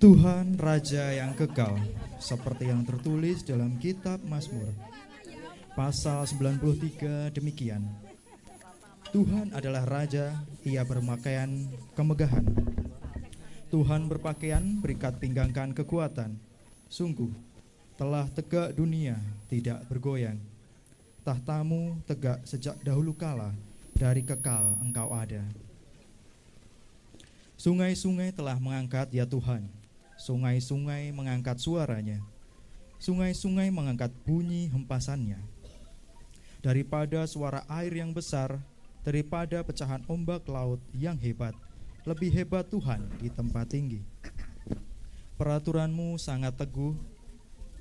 Tuhan Raja yang kekal, seperti yang tertulis dalam kitab Mazmur pasal 93 demikian. Tuhan adalah Raja, ia berpakaian kemegahan. Tuhan berpakaian berikat pinggangkan kekuatan. Sungguh, telah tegak dunia, tidak bergoyang. Tahtamu tegak sejak dahulu kala, dari kekal engkau ada. Sungai-sungai telah mengangkat ya Tuhan, sungai-sungai mengangkat suaranya, sungai-sungai mengangkat bunyi hempasannya. Daripada suara air yang besar, daripada pecahan ombak laut yang hebat, lebih hebat Tuhan di tempat tinggi. Peraturanmu sangat teguh,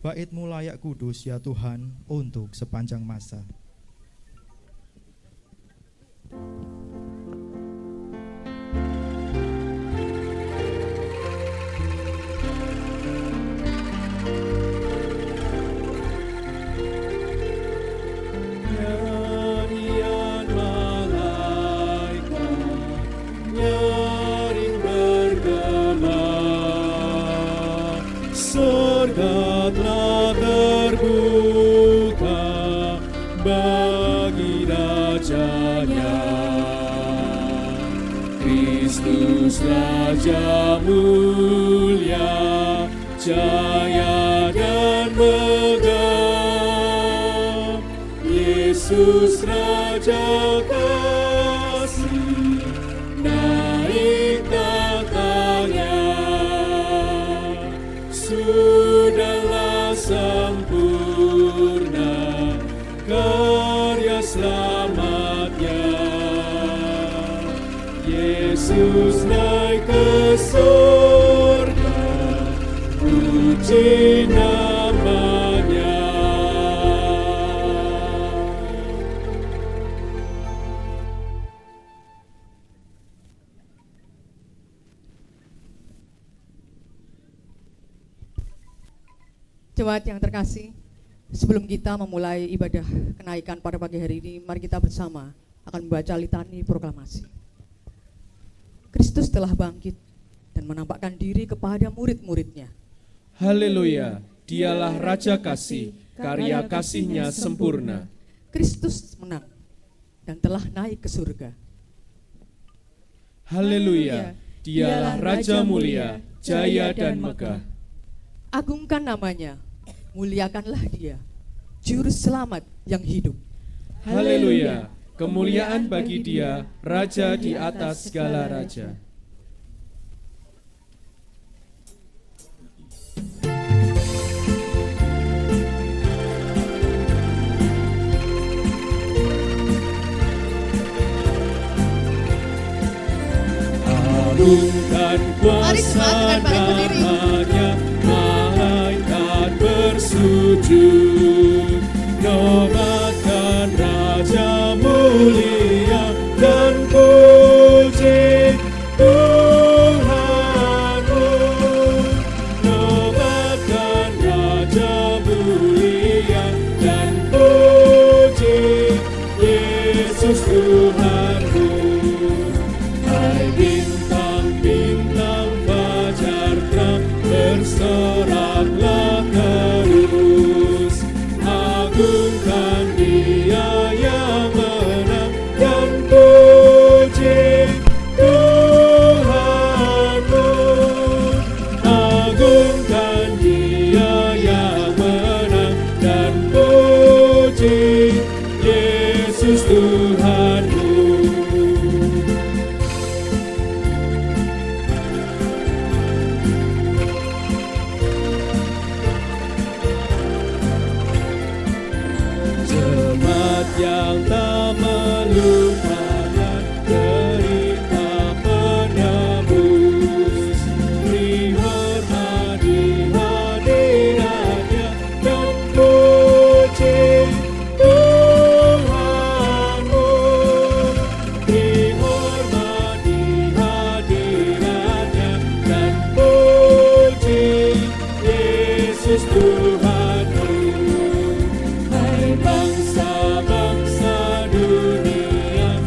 bait-Mu layak kudus ya Tuhan untuk sepanjang masa. Surga telah terbuka bagi rajanya. Kristus Raja mulia, jaya dan megah. Yesus Raja kasih, naik tahtanya. Sudahlah sempurna karya selamatnya. Yesus naik ke surga, puji namanya. Jemaat yang terkasih, sebelum kita memulai ibadah kenaikan pada pagi hari ini, mari kita bersama akan membaca litani proklamasi. Kristus telah bangkit dan menampakkan diri kepada murid-muridnya. Haleluya, dialah Raja kasih, karya kasihnya sempurna. Kristus menang dan telah naik ke surga. Haleluya, dialah Raja mulia, jaya dan megah. Agungkan namanya, muliakanlah dia, juru selamat yang hidup. Haleluya, kemuliaan bagi dia, Raja di atas segala raja. Agungkan kuasa namanya, malaikat bersujud, nobatkan Raja mulia dan puji Tuhanmu. Nobatkan Raja mulia dan puji Yesus Tuhanmu. Hai bintang-bintang fajar terang, bersoraklah terus, agungkan Dia yang menang dan puji Tuhanmu. Agungkan Dia yang menang dan puji Yesus Tuhanmu. Yang tak melupakan derita penebus, dihormati hadiratnya dan puji Tuhanmu. Dihormati hadiratnya dan puji Yesus Tuhanmu. Hai bangsa-bangsa dunia,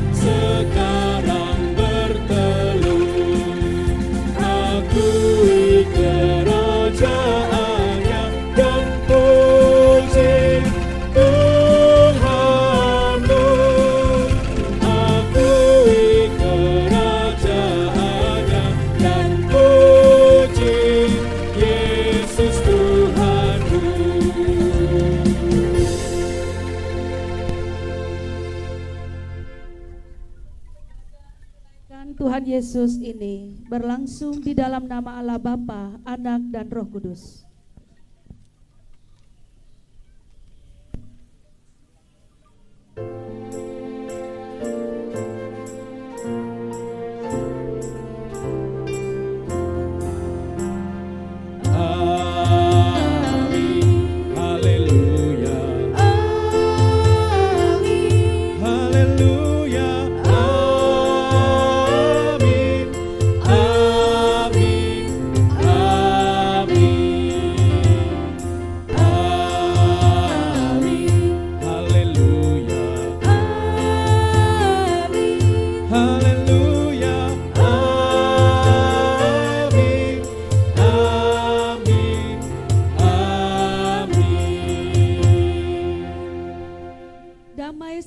Tuhan Yesus ini berlangsung di dalam nama Allah Bapa, Anak, dan Roh Kudus.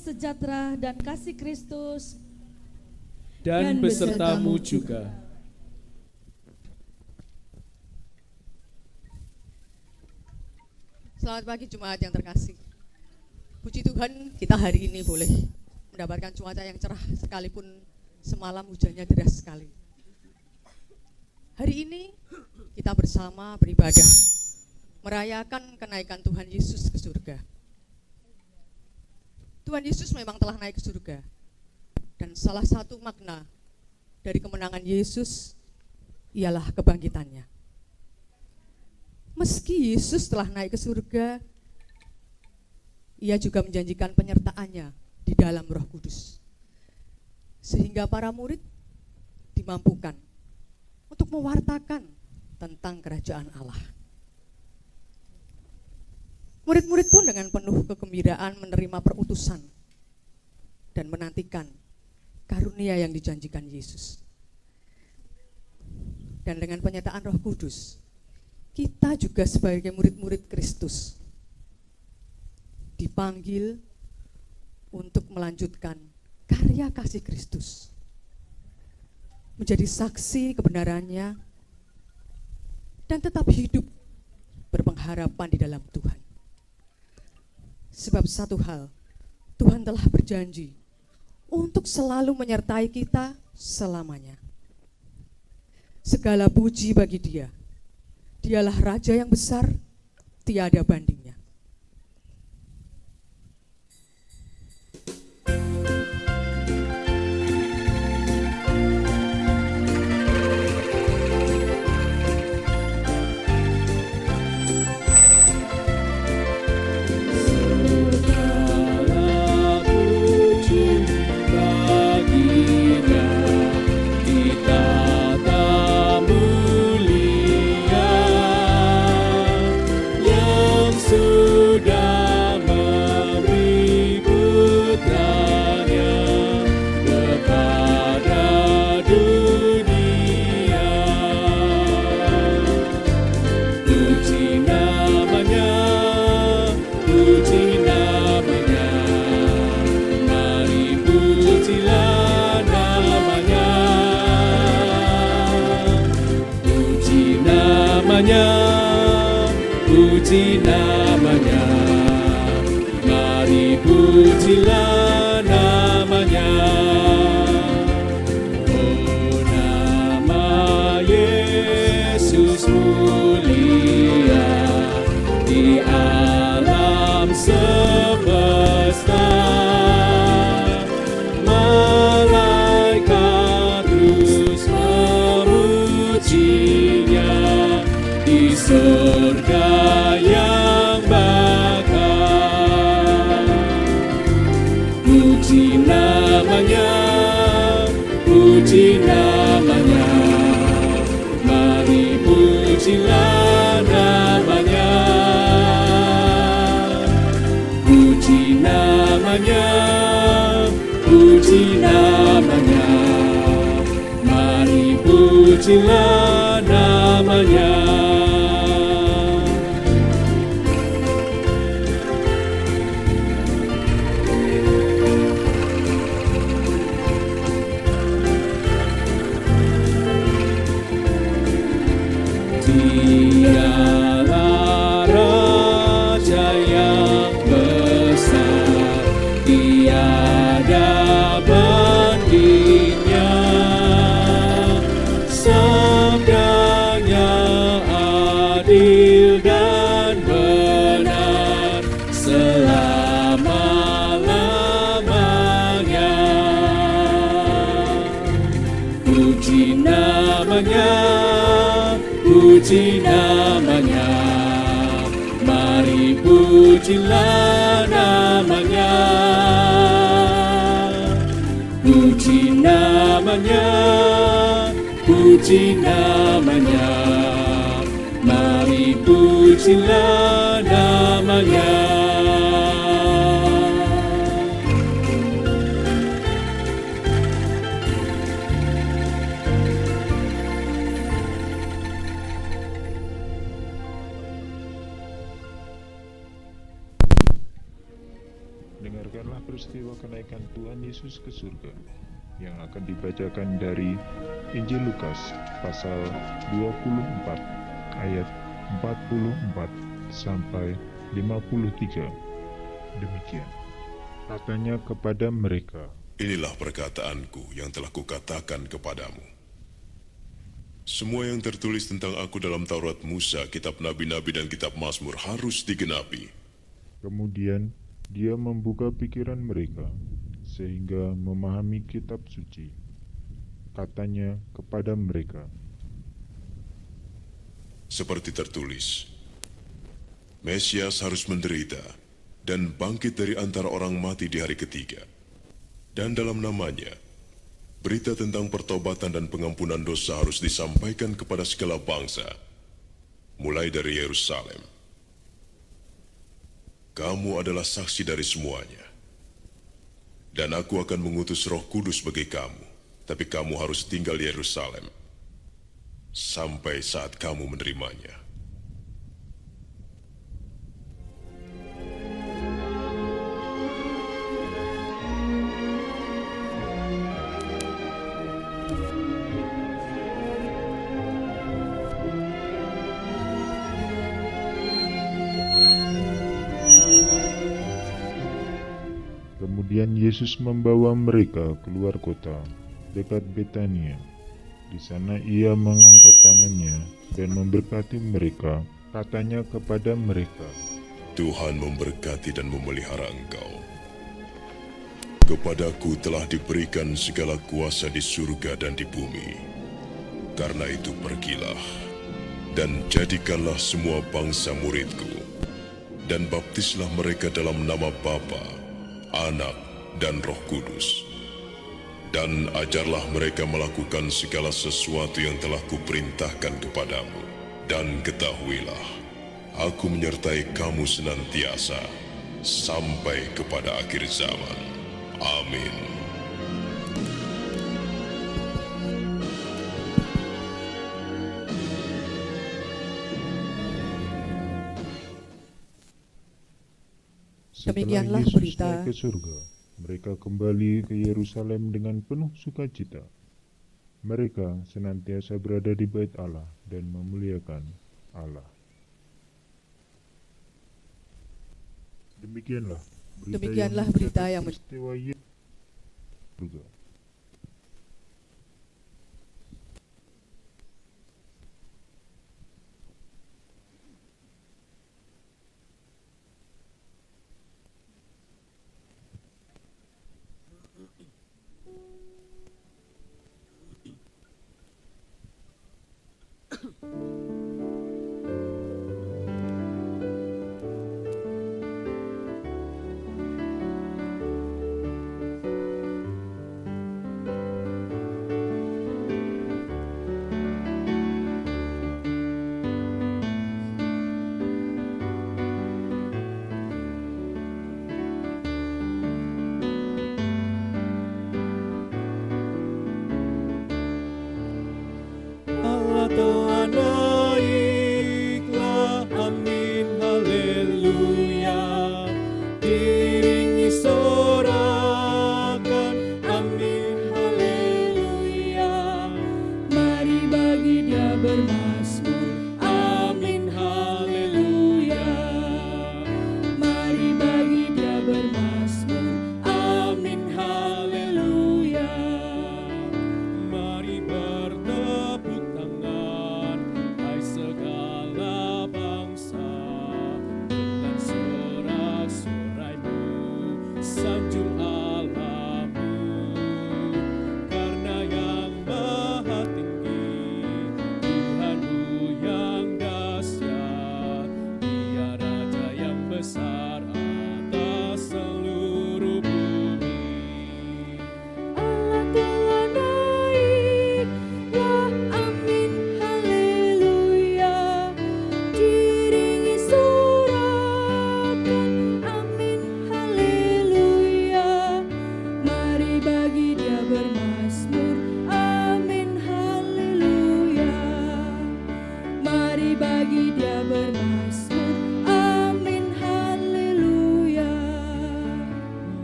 Sejahtera dan kasih Kristus dan besertamu juga. Selamat pagi jemaat yang terkasih. Puji Tuhan, kita hari ini boleh mendapatkan cuaca yang cerah sekalipun semalam hujannya deras sekali. Hari ini kita bersama beribadah, merayakan kenaikan Tuhan Yesus ke surga. Tuhan Yesus memang telah naik ke surga. Dan salah satu makna dari kemenangan Yesus ialah kebangkitannya. Meski Yesus telah naik ke surga, ia juga menjanjikan penyertaannya di dalam Roh Kudus. Sehingga para murid dimampukan untuk mewartakan tentang kerajaan Allah. Murid-murid pun dengan penuh kegembiraan menerima perutusan dan menantikan karunia yang dijanjikan Yesus. Dan dengan penyertaan Roh Kudus, kita juga sebagai murid-murid Kristus dipanggil untuk melanjutkan karya kasih Kristus, menjadi saksi kebenarannya, dan tetap hidup berpengharapan di dalam Tuhan. Sebab satu hal, Tuhan telah berjanji untuk selalu menyertai kita selamanya. Segala puji bagi Dia. Dialah Raja yang besar, tiada bandingnya. Puji namanya, mari pujilah namanya. Oh, nama Yesus mulia di alam semesta. Malaikat terus memujinya di surga yang bakal. Puji namanya, puji namanya, mari pujilah namanya. Puji namanya, puji namanya, mari pujilah namanya. Dialah Raja yang besar, tiada bandingnya. puji namanya, mari pujilah namanya. Puji namanya, puji namanya, mari pujilah namanya. Dengarkanlah peristiwa kenaikan Tuhan Yesus ke surga yang akan dibacakan dari Injil Lukas pasal 24 ayat 44 sampai 53. Demikian katanya kepada mereka, Inilah perkataanku yang telah kukatakan kepadamu. Semua yang tertulis tentang aku dalam Taurat Musa, kitab Nabi-Nabi dan kitab Mazmur harus digenapi. kemudian dia membuka pikiran mereka sehingga memahami kitab suci. Katanya kepada mereka, Seperti tertulis, Mesias harus menderita dan bangkit dari antara orang mati di hari ketiga. Dan dalam namanya, berita tentang pertobatan dan pengampunan dosa harus disampaikan kepada segala bangsa, mulai dari Yerusalem. Kamu adalah saksi dari semuanya. Dan aku akan mengutus Roh Kudus bagi kamu, tapi kamu harus tinggal di Yerusalem sampai saat kamu menerimanya. kemudian Yesus membawa mereka keluar kota dekat Betania. Di sana ia mengangkat tangannya dan memberkati mereka. Katanya kepada mereka, Tuhan memberkati dan memelihara engkau. Kepadaku telah diberikan segala kuasa di surga dan di bumi. Karena itu pergilah, dan jadikanlah semua bangsa muridku, dan baptislah mereka dalam nama Bapa, Anak, dan Roh Kudus. Dan ajarlah mereka melakukan segala sesuatu yang telah kuperintahkan kepadamu. Dan ketahuilah, aku menyertai kamu senantiasa, sampai kepada akhir zaman. Amin. setelah Demikianlah Yesus berita. naik ke surga, mereka kembali ke Yerusalem dengan penuh sukacita. Mereka senantiasa berada di bait Allah dan memuliakan Allah. Demikianlah berita yang peristiwa Yesus surga.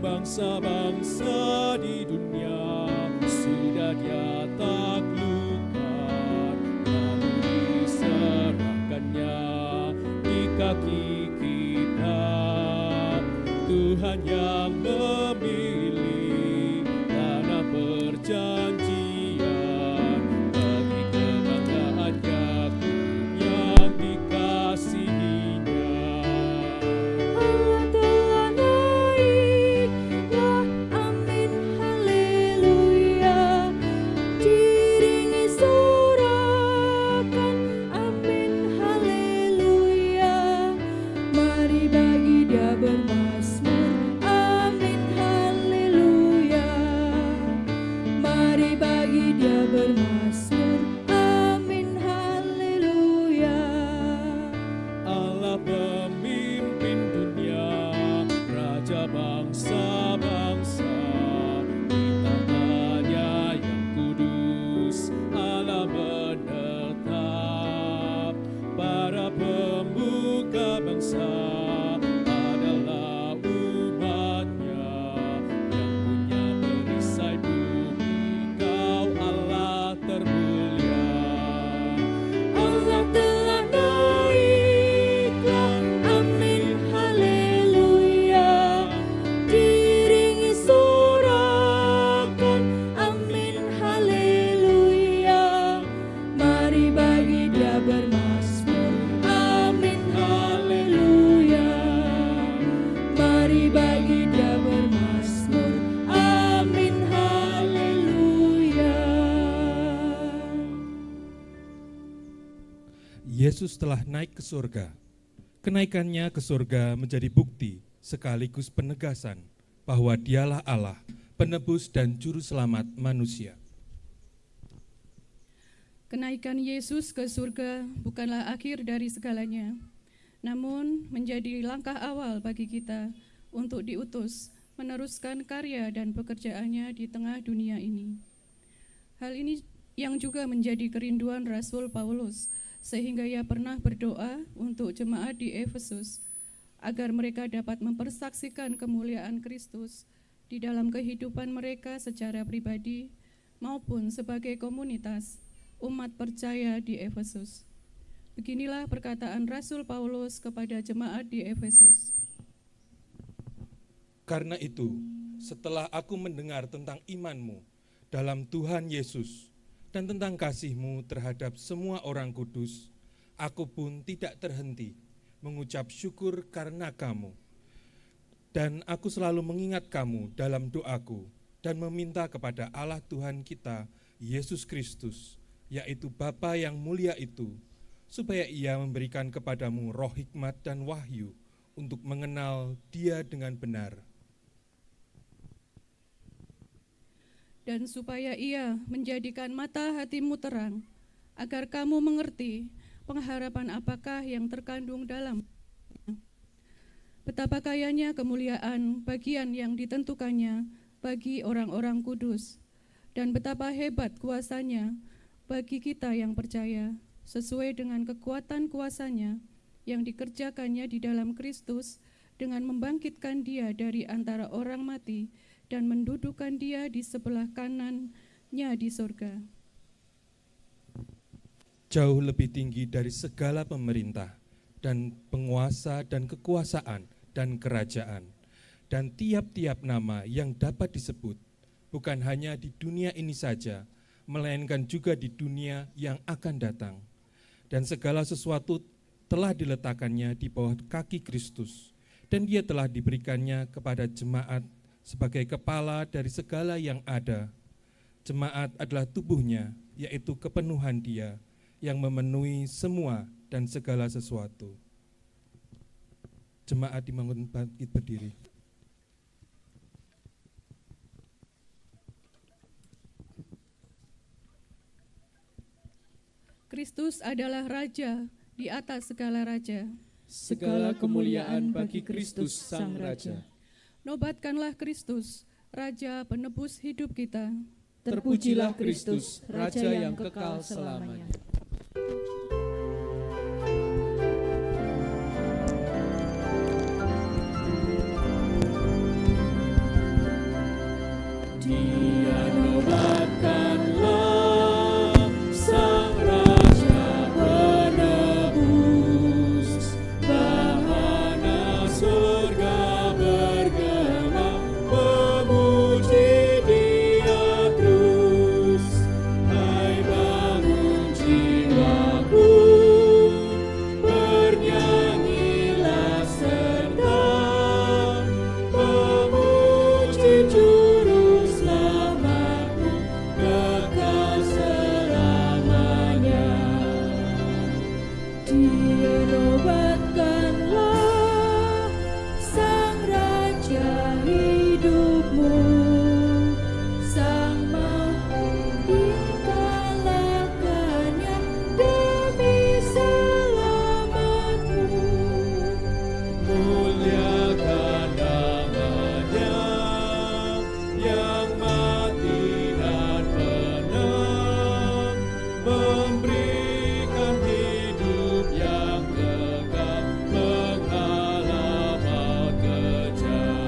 bangsa-bangsa di dunia sudah Dia taklukkan, lalu diserahkannya di kaki kita. Tuhan yang memilih tanah perjanjian bagi kebanggaan Yakub yang dikasihinya. Allah telah naik, ya amin haleluya. Diiringi sorakan, amin haleluya. Mari bagi Dia bermazmur, amin haleluya. Mari bagi Dia bermazmur, amin haleluya. Allah pemimpin dunia, raja bangsa-bangsa, di tangannya yang kudus Allah menetap. Para pemuka bangsa adalah umatnya, yang punya perisai bumi, Kau Allah termulia. Allah telah naiklah, amin haleluya. Diiringi sorakan, amin haleluya. Mari bagi Dia bermazmur, amin haleluya. Mari bagi Dia bermazmur, amin haleluya. Yesus telah naik ke surga. Kenaikannya ke surga menjadi bukti sekaligus penegasan bahwa Dialah Allah, penebus dan juru selamat manusia. Kenaikan Yesus ke surga bukanlah akhir dari segalanya, namun menjadi langkah awal bagi kita untuk diutus meneruskan karya dan pekerjaannya di tengah dunia ini. Hal ini yang juga menjadi kerinduan Rasul Paulus, sehingga ia pernah berdoa untuk jemaat di Efesus, agar mereka dapat mempersaksikan kemuliaan Kristus di dalam kehidupan mereka secara pribadi maupun sebagai komunitas umat percaya di Efesus. Beginilah perkataan Rasul Paulus kepada jemaat di Efesus. Karena itu, setelah aku mendengar tentang imanmu dalam Tuhan Yesus dan tentang kasih-Mu terhadap semua orang kudus, aku pun tidak terhenti mengucap syukur karena kamu. Dan aku selalu mengingat kamu dalam doaku dan meminta kepada Allah Tuhan kita, Yesus Kristus, yaitu Bapa yang mulia itu, supaya Ia memberikan kepadamu roh hikmat dan wahyu untuk mengenal Dia dengan benar. Dan supaya Ia menjadikan mata hatimu terang, agar kamu mengerti pengharapan apakah yang terkandung dalam betapa kayanya kemuliaan bagian yang ditentukannya bagi orang-orang kudus, dan betapa hebat kuasanya bagi kita yang percaya, sesuai dengan kekuatan kuasanya yang dikerjakannya di dalam Kristus dengan membangkitkan Dia dari antara orang mati dan mendudukkan Dia di sebelah kanannya di surga. Jauh lebih tinggi dari segala pemerintah dan penguasa dan kekuasaan dan kerajaan, dan tiap-tiap nama yang dapat disebut, bukan hanya di dunia ini saja, melainkan juga di dunia yang akan datang. Dan segala sesuatu telah diletakkannya di bawah kaki Kristus, dan Dia telah diberikannya kepada jemaat sebagai kepala dari segala yang ada. Jemaat adalah tubuhnya, yaitu kepenuhan Dia yang memenuhi semua dan segala sesuatu. Jemaat dibangun bangkit berdiri. Kristus adalah Raja di atas segala raja. Segala kemuliaan bagi Kristus Sang Raja. Nobatkanlah Kristus, Raja penebus hidup kita. Terpujilah Kristus, Raja yang kekal selamanya. hidupmu, sang mampu dikalahkannya demi selamatmu. Muliakan namanya yang mati dan menang, memberikan hidup yang kekal, menghalau maut kejam.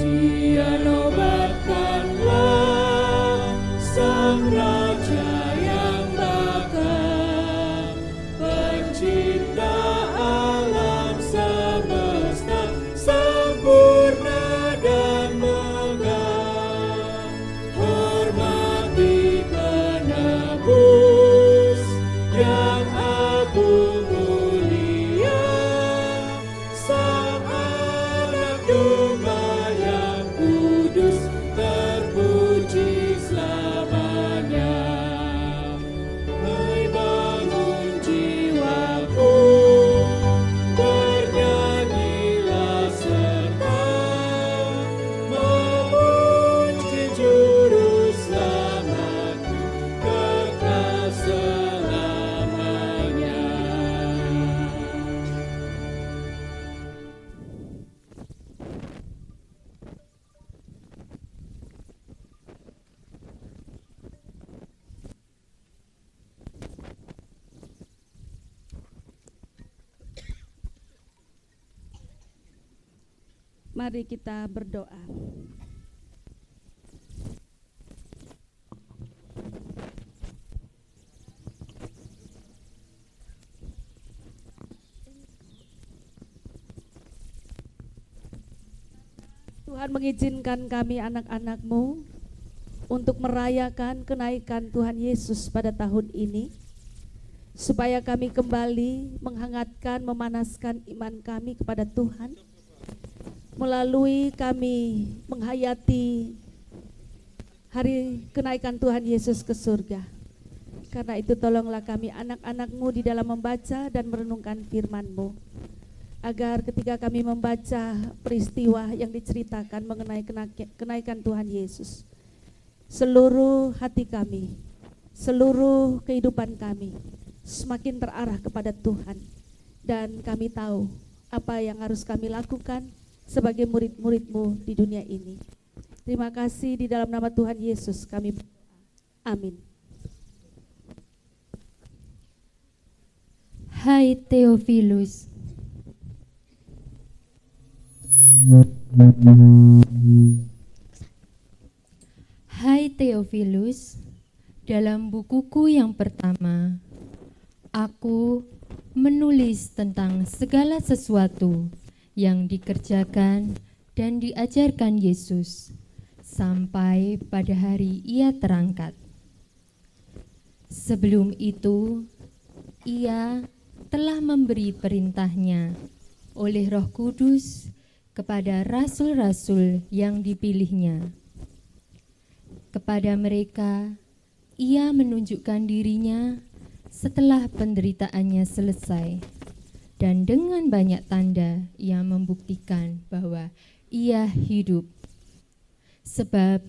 Dia nobatkanlah sang raja yang bakal, pencipta alam semesta, sempurna dan megah. Hormati penebus yang agung mulia, sang anak domba yang kudus, terpuji selamanya. Hai bangun jiwaku, bernyanyilah serta memuji juru selamatku, kekal selamanya. Mari kita berdoa. Tuhan mengizinkan kami anak-anak-Mu untuk merayakan kenaikan Tuhan Yesus pada tahun ini, supaya kami kembali menghangatkan, memanaskan iman kami kepada Tuhan, melalui kami menghayati hari kenaikan Tuhan Yesus ke surga. Karena itu tolonglah kami anak-anak-Mu di dalam membaca dan merenungkan firman-Mu, agar ketika kami membaca peristiwa yang diceritakan mengenai kenaikan Tuhan Yesus, seluruh hati kami, seluruh kehidupan kami semakin terarah kepada Tuhan, dan kami tahu apa yang harus kami lakukan sebagai murid-murid-Mu di dunia ini. Terima kasih, di dalam nama Tuhan Yesus kami berdoa. Amin. Hai Theophilus, hai Theophilus, dalam bukuku yang pertama, aku menulis tentang segala sesuatu yang dikerjakan dan diajarkan Yesus sampai pada hari Ia terangkat. Sebelum itu, Ia telah memberi perintahnya oleh Roh Kudus kepada rasul-rasul yang dipilihnya. Kepada mereka, Ia menunjukkan dirinya setelah penderitaannya selesai, dan dengan banyak tanda Ia membuktikan bahwa Ia hidup. Sebab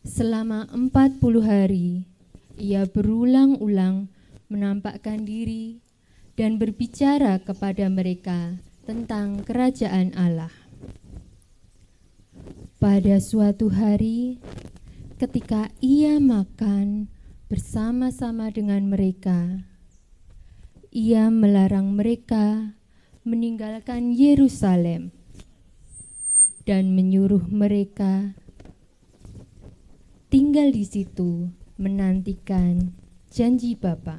selama 40 hari Ia berulang-ulang menampakkan diri dan berbicara kepada mereka tentang kerajaan Allah. Pada suatu hari, ketika Ia makan bersama-sama dengan mereka, Ia melarang mereka meninggalkan Yerusalem dan menyuruh mereka tinggal di situ menantikan janji Bapa.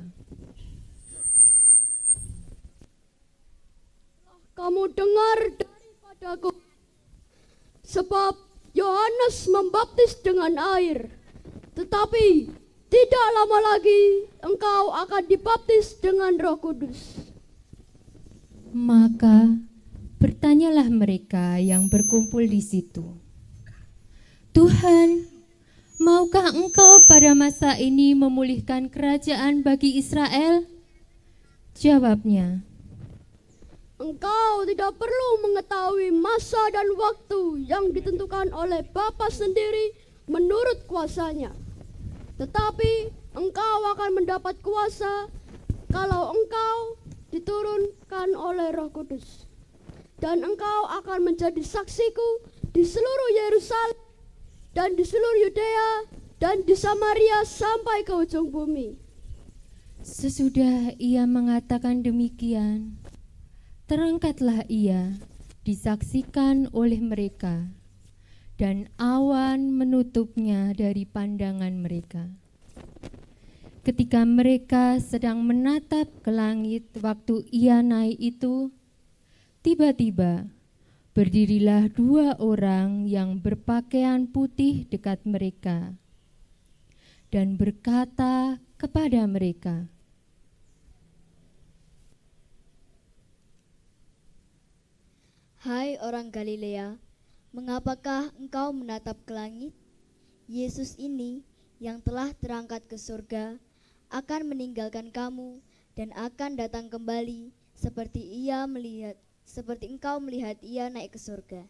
Kamu dengar daripadaku, sebab Yohanes membaptis dengan air, tetapi tidak lama lagi engkau akan dibaptis dengan Roh Kudus. Maka bertanyalah mereka yang berkumpul di situ, Tuhan, maukah Maukah engkau pada masa ini memulihkan kerajaan bagi Israel? Jawabnya, Engkau tidak perlu mengetahui masa dan waktu yang ditentukan oleh Bapa sendiri menurut kuasanya. Tetapi engkau akan mendapat kuasa kalau engkau diturunkan oleh Roh Kudus. Dan engkau akan menjadi saksiku di seluruh Yerusalem dan di seluruh Yudea dan di Samaria sampai ke ujung bumi. sesudah ia mengatakan demikian, terangkatlah ia disaksikan oleh mereka, dan awan menutupnya dari pandangan mereka. Ketika mereka sedang menatap ke langit waktu ia naik itu, tiba-tiba berdirilah 2 orang yang berpakaian putih dekat mereka dan berkata kepada mereka, Hai orang Galilea, mengapakah engkau menatap ke langit? Yesus ini yang telah terangkat ke surga akan meninggalkan kamu dan akan datang kembali seperti engkau melihat ia naik ke surga.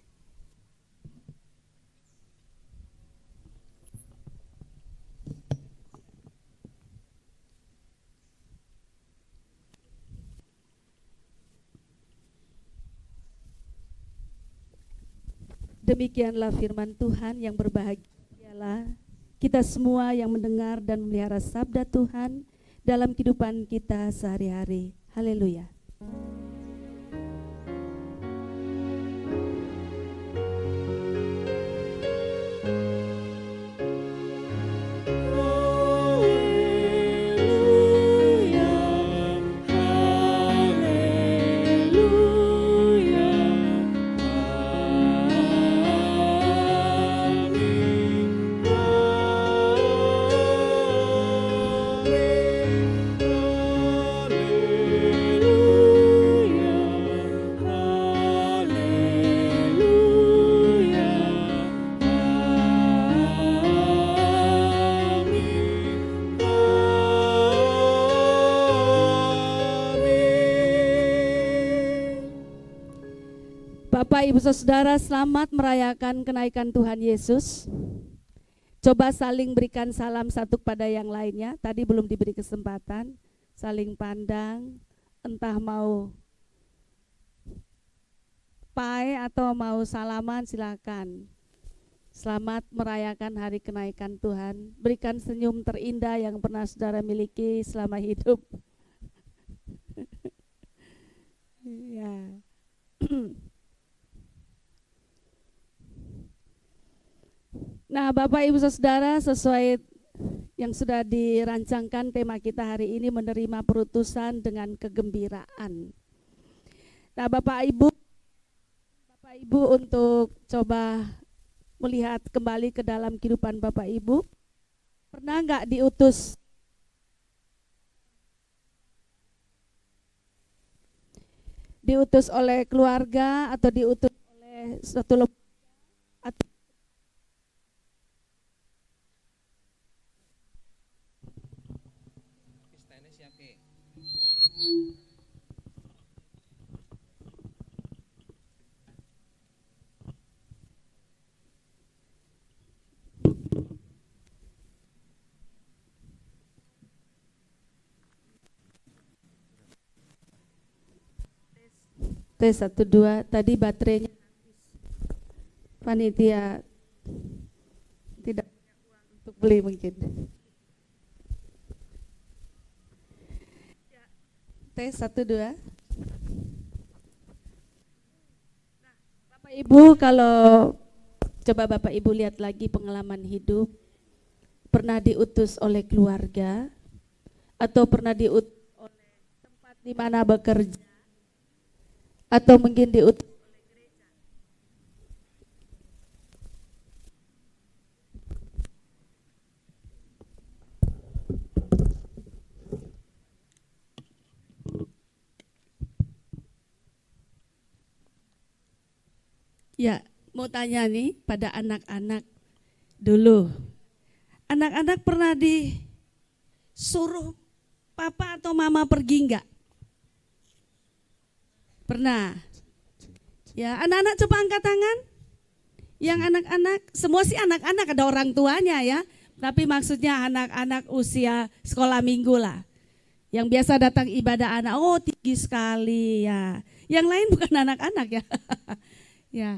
Demikianlah firman Tuhan. Yang berbahagialah kita semua yang mendengar dan memelihara sabda Tuhan dalam kehidupan kita sehari-hari. Haleluya. Bapak, Ibu, Saudara, selamat merayakan kenaikan Tuhan Yesus. Coba saling berikan salam satu pada yang lainnya. Tadi belum diberi kesempatan. Saling pandang, entah mau pai atau mau salaman, silakan. Selamat merayakan hari kenaikan Tuhan. Berikan senyum terindah yang pernah saudara miliki selama hidup. Ya. Nah, Bapak, Ibu, Saudara, sesuai yang sudah dirancangkan, tema kita hari ini menerima perutusan dengan kegembiraan. Nah, Bapak Ibu untuk coba melihat kembali ke dalam kehidupan Bapak Ibu, pernah nggak diutus oleh keluarga atau diutus oleh suatu lembaga atau tes 1 2 tadi baterainya panitia tidak punya uang untuk beli mungkin. Tes 1 2. Nah, Bapak Ibu, kalau coba Bapak Ibu lihat lagi pengalaman hidup, pernah diutus oleh keluarga atau pernah diutus oleh tempat di mana bekerja, atau mungkin diutus oleh gereja. Ya, mau tanya nih pada anak-anak dulu. Anak-anak pernah disuruh papa atau mama pergi enggak? Pernah. Ya, anak-anak coba angkat tangan. Yang anak-anak, semua sih anak-anak, ada orang tuanya ya. Tapi maksudnya anak-anak usia sekolah minggu lah. Yang biasa datang ibadah anak, oh tinggi sekali ya. Yang lain bukan anak-anak ya. Ya.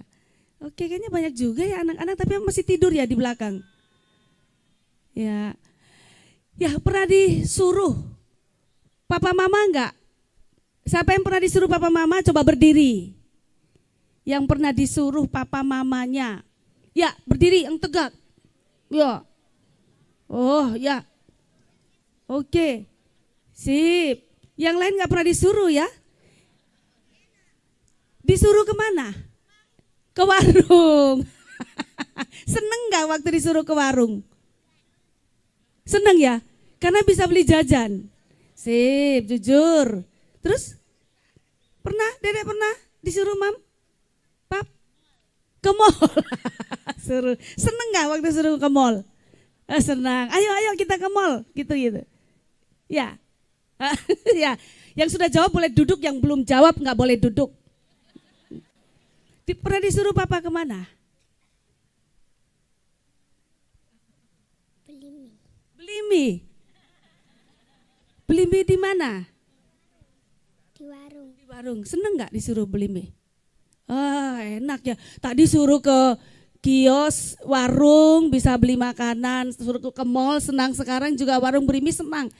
Oke, kayaknya banyak juga ya anak-anak, tapi masih tidur ya di belakang. Ya. Ya, pernah disuruh papa mama enggak? Siapa yang pernah disuruh papa mama coba berdiri? Yang pernah disuruh papa mamanya. Ya, berdiri yang tegak. Ya. Oh, ya. Oke. Sip. Yang lain enggak pernah disuruh ya? Disuruh kemana? Ke warung. Seneng enggak waktu disuruh ke warung? Seneng ya? Karena bisa beli jajan. Sip, jujur. Terus Dedek pernah disuruh mam, pap, ke mall. Suruh. Seneng gak waktu suruh ke mall? Senang. Ayo kita ke mall, gitu. Ya. Ya. Yang sudah jawab boleh duduk, yang belum jawab nggak boleh duduk. Pernah disuruh papa kemana? Beli mie. Beli mie di mana? Di warung. Seneng gak disuruh beli mie? Enak ya. Tadi suruh ke kios, warung, bisa beli makanan. Suruh ke mall, senang. Sekarang juga warung beli mie, senang.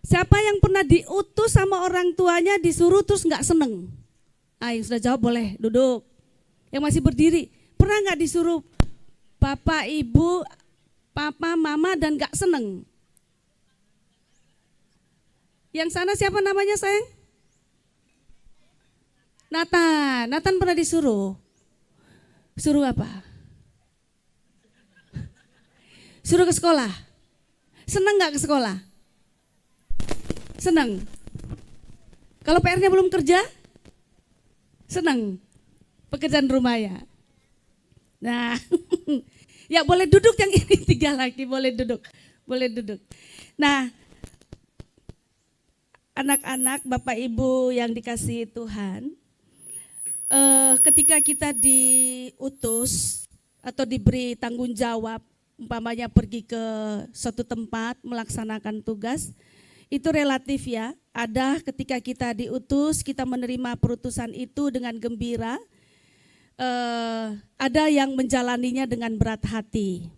Siapa yang pernah diutus sama orang tuanya disuruh terus gak seneng? Yang sudah jawab boleh duduk. Yang masih berdiri, pernah gak disuruh bapak, ibu, papa, mama dan gak seneng? Yang sana siapa namanya sayang? Nathan pernah disuruh. Suruh apa? Suruh ke sekolah. Senang gak ke sekolah? Senang. Kalau PR-nya belum kerja? Senang. Pekerjaan rumah ya. Nah, ya boleh duduk yang ini 3 lagi, boleh duduk. Nah, anak-anak, Bapak Ibu yang dikasihi Tuhan, ketika kita diutus atau diberi tanggung jawab, umpamanya pergi ke suatu tempat melaksanakan tugas, itu relatif ya. Ada ketika kita diutus, kita menerima perutusan itu dengan gembira, ada yang menjalaninya dengan berat hati.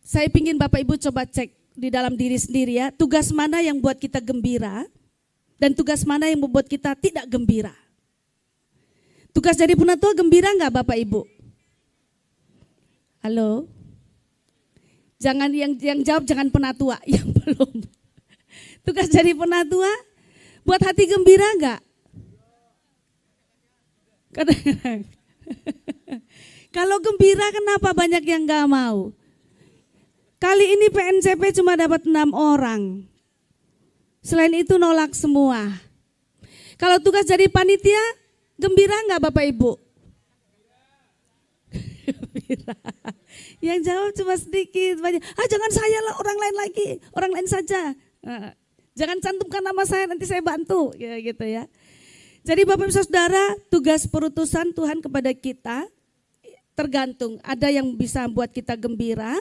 Saya ingin Bapak Ibu coba cek di dalam diri sendiri ya, tugas mana yang buat kita gembira dan tugas mana yang membuat kita tidak gembira. Tugas jadi penatua gembira enggak Bapak Ibu? Halo? Jangan yang jawab jangan penatua, yang belum. Tugas jadi penatua buat hati gembira enggak? Kadang-kadang. Kalau gembira kenapa banyak yang enggak mau? Kali ini PNCP cuma dapat 6 orang. Selain itu nolak semua. Kalau tugas jadi panitia, gembira enggak Bapak Ibu? Gembira. Yang jawab cuma sedikit, banyak. Jangan saya lah, orang lain lagi, orang lain saja. Jangan cantumkan nama saya, nanti saya bantu, ya, gitu ya. Jadi Bapak Ibu Saudara, tugas perutusan Tuhan kepada kita tergantung. Ada yang bisa buat kita gembira.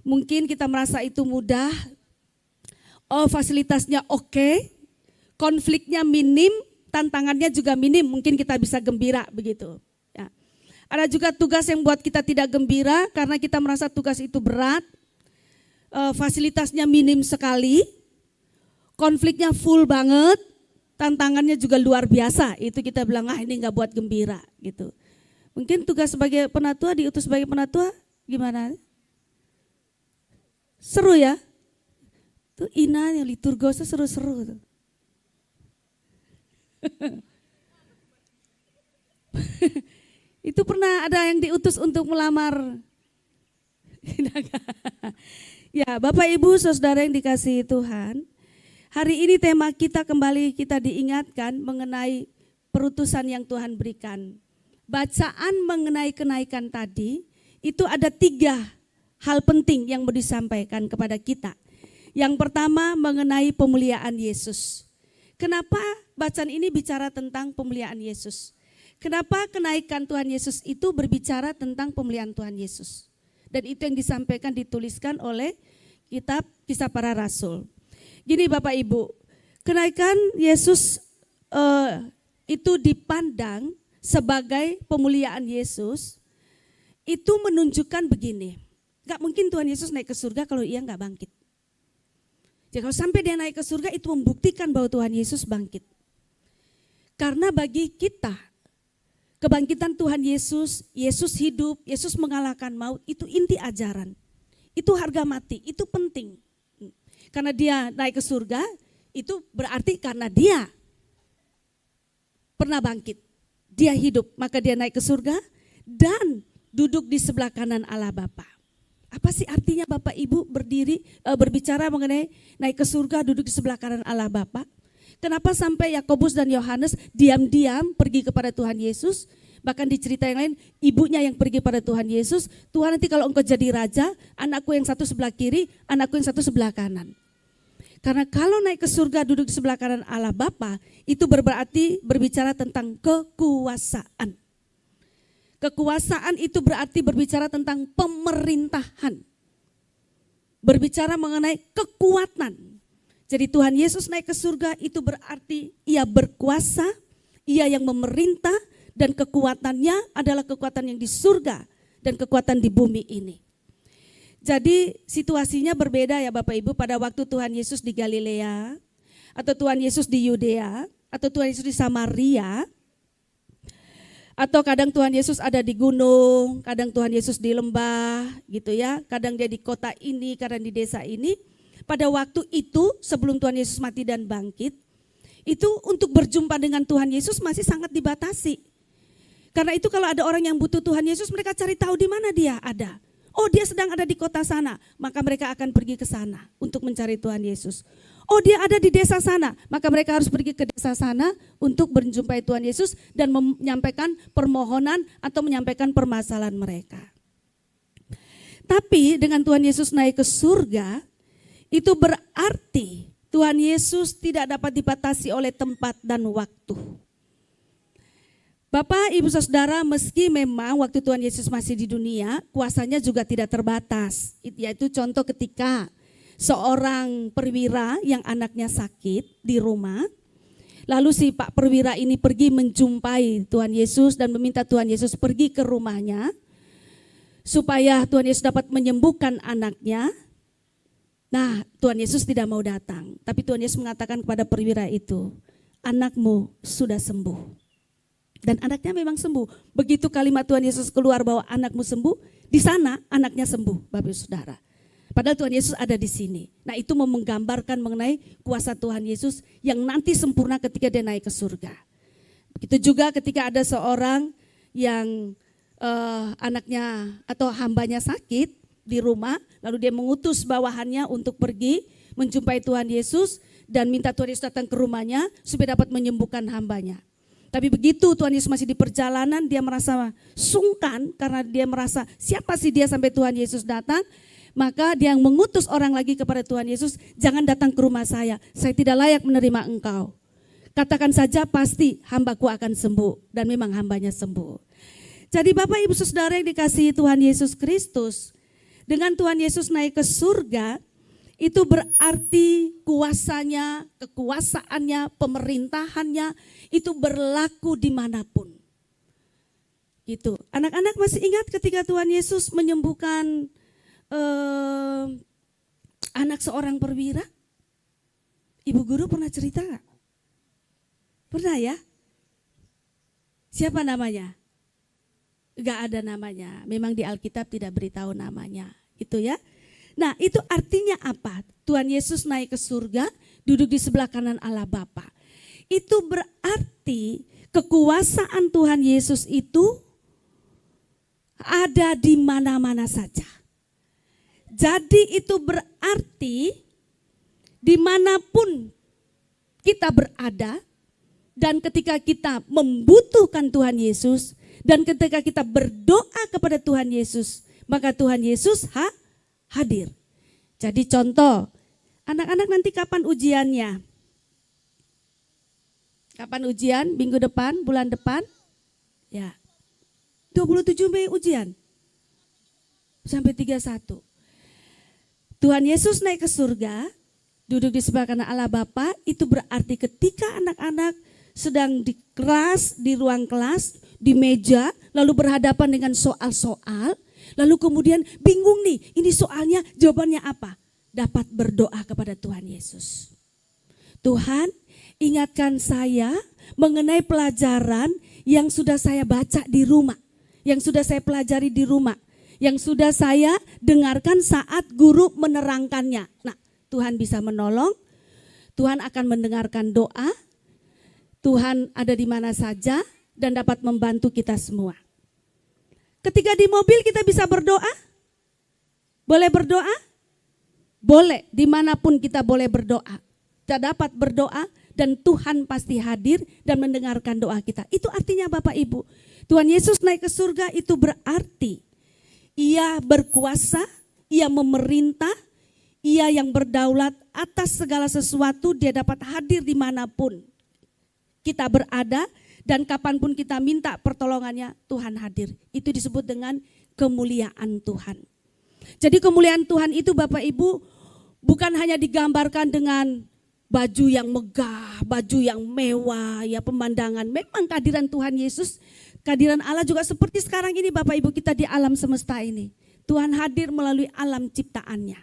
Mungkin kita merasa itu mudah, fasilitasnya oke, konfliknya minim, tantangannya juga minim, mungkin kita bisa gembira begitu. Ya. Ada juga tugas yang buat kita tidak gembira karena kita merasa tugas itu berat, fasilitasnya minim sekali, konfliknya full banget, tantangannya juga luar biasa, itu kita bilang ini nggak buat gembira gitu. Mungkin tugas sebagai penatua, diutus sebagai penatua gimana? Seru ya? Tuh Ina yang liturgosnya seru-seru tuh. Itu pernah ada yang diutus untuk melamar. Ya, Bapak Ibu Saudara yang dikasihi Tuhan, hari ini tema kita kembali kita diingatkan mengenai perutusan yang Tuhan berikan. Bacaan mengenai kenaikan tadi, itu ada 3 hal penting yang mau disampaikan kepada kita. Yang pertama mengenai pemuliaan Yesus. Kenapa bacaan ini bicara tentang pemuliaan Yesus? Kenapa kenaikan Tuhan Yesus itu berbicara tentang pemuliaan Tuhan Yesus? Dan itu yang disampaikan, dituliskan oleh kitab Kisah Para Rasul. Gini Bapak Ibu, kenaikan Yesus itu dipandang sebagai pemuliaan Yesus, itu menunjukkan begini. Gak mungkin Tuhan Yesus naik ke surga kalau ia gak bangkit. Jadi kalau sampai dia naik ke surga itu membuktikan bahwa Tuhan Yesus bangkit. Karena bagi kita, kebangkitan Tuhan Yesus, Yesus hidup, Yesus mengalahkan maut, itu inti ajaran. Itu harga mati, itu penting. Karena dia naik ke surga, itu berarti karena dia pernah bangkit. Dia hidup, maka dia naik ke surga dan duduk di sebelah kanan Allah Bapa. Apa sih artinya Bapak Ibu berbicara mengenai naik ke surga, duduk di sebelah kanan Allah Bapa? Kenapa sampai Yakobus dan Yohanes diam-diam pergi kepada Tuhan Yesus? Bahkan di cerita yang lain, ibunya yang pergi pada Tuhan Yesus, Tuhan nanti kalau engkau jadi raja, anakku yang satu sebelah kiri, anakku yang satu sebelah kanan. Karena kalau naik ke surga duduk di sebelah kanan Allah Bapa, itu berarti berbicara tentang kekuasaan. Kekuasaan itu berarti berbicara tentang pemerintahan. Berbicara mengenai kekuatan. Jadi Tuhan Yesus naik ke surga itu berarti ia berkuasa, ia yang memerintah, dan kekuatannya adalah kekuatan yang di surga dan kekuatan di bumi ini. Jadi situasinya berbeda ya Bapak Ibu pada waktu Tuhan Yesus di Galilea, atau Tuhan Yesus di Yudea, atau Tuhan Yesus di Samaria, atau kadang Tuhan Yesus ada di gunung, kadang Tuhan Yesus di lembah gitu ya, kadang dia di kota ini, kadang di desa ini. Pada waktu itu sebelum Tuhan Yesus mati dan bangkit, itu untuk berjumpa dengan Tuhan Yesus masih sangat dibatasi. Karena itu kalau ada orang yang butuh Tuhan Yesus, mereka cari tahu di mana dia ada. Oh dia sedang ada di kota sana, maka mereka akan pergi ke sana untuk mencari Tuhan Yesus. Oh dia ada di desa sana, maka mereka harus pergi ke desa sana untuk berjumpai Tuhan Yesus dan menyampaikan permohonan atau menyampaikan permasalahan mereka. Tapi dengan Tuhan Yesus naik ke surga, itu berarti Tuhan Yesus tidak dapat dibatasi oleh tempat dan waktu. Bapak, Ibu, Saudara, meski memang waktu Tuhan Yesus masih di dunia, kuasanya juga tidak terbatas. Yaitu contoh ketika seorang perwira yang anaknya sakit di rumah, lalu si Pak Perwira ini pergi menjumpai Tuhan Yesus dan meminta Tuhan Yesus pergi ke rumahnya, supaya Tuhan Yesus dapat menyembuhkan anaknya. Nah, Tuhan Yesus tidak mau datang, tapi Tuhan Yesus mengatakan kepada perwira itu, anakmu sudah sembuh. Dan anaknya memang sembuh. Begitu kalimat Tuhan Yesus keluar bahwa anakmu sembuh, di sana anaknya sembuh, Bapak Ibu Saudara. Padahal Tuhan Yesus ada di sini. Nah itu menggambarkan mengenai kuasa Tuhan Yesus yang nanti sempurna ketika dia naik ke surga. Begitu juga ketika ada seorang yang anaknya atau hambanya sakit di rumah, lalu dia mengutus bawahannya untuk pergi menjumpai Tuhan Yesus dan minta Tuhan Yesus datang ke rumahnya supaya dapat menyembuhkan hambanya. Tapi begitu Tuhan Yesus masih di perjalanan, dia merasa sungkan karena dia merasa siapa sih dia sampai Tuhan Yesus datang. Maka dia mengutus orang lagi kepada Tuhan Yesus, jangan datang ke rumah saya tidak layak menerima engkau. Katakan saja pasti hambaku akan sembuh, dan memang hambanya sembuh. Jadi Bapak Ibu Saudara yang dikasihi Tuhan Yesus Kristus, dengan Tuhan Yesus naik ke surga, itu berarti kuasanya, kekuasaannya, pemerintahannya itu berlaku dimanapun. Gitu. Anak-anak masih ingat ketika Tuhan Yesus menyembuhkan anak seorang perwira? Ibu guru pernah cerita gak? Pernah ya? Siapa namanya? Gak ada namanya. Memang di Alkitab tidak beritahu namanya. Itu ya. Nah itu artinya apa? Tuhan Yesus naik ke surga, duduk di sebelah kanan Allah Bapa. Itu berarti kekuasaan Tuhan Yesus itu ada di mana-mana saja. Jadi itu berarti dimanapun kita berada dan ketika kita membutuhkan Tuhan Yesus dan ketika kita berdoa kepada Tuhan Yesus, maka Tuhan Yesus hadir. Jadi contoh, anak-anak nanti kapan ujiannya? Kapan ujian? Minggu depan, bulan depan? Ya, 27 Mei ujian. Sampai 31. Tuhan Yesus naik ke surga, duduk di sebelah kanan Allah Bapa, itu berarti ketika anak-anak sedang di kelas, di ruang kelas, di meja, lalu berhadapan dengan soal-soal, lalu kemudian bingung nih, ini soalnya jawabannya apa? Dapat berdoa kepada Tuhan Yesus. Tuhan, ingatkan saya mengenai pelajaran yang sudah saya baca di rumah, yang sudah saya pelajari di rumah, yang sudah saya dengarkan saat guru menerangkannya. Nah, Tuhan bisa menolong, Tuhan akan mendengarkan doa, Tuhan ada di mana saja dan dapat membantu kita semua. Ketika di mobil kita bisa berdoa? Boleh berdoa? Boleh, dimanapun kita boleh berdoa. Kita dapat berdoa dan Tuhan pasti hadir dan mendengarkan doa kita. Itu artinya Bapak Ibu, Tuhan Yesus naik ke surga itu berarti Ia berkuasa, Ia memerintah, Ia yang berdaulat atas segala sesuatu, Dia dapat hadir dimanapun kita berada dan kapanpun kita minta pertolongannya, Tuhan hadir. Itu disebut dengan kemuliaan Tuhan. Jadi kemuliaan Tuhan itu Bapak Ibu bukan hanya digambarkan dengan baju yang megah, baju yang mewah, ya pemandangan. Memang kehadiran Tuhan Yesus, kehadiran Allah juga seperti sekarang ini Bapak Ibu kita di alam semesta ini. Tuhan hadir melalui alam ciptaannya.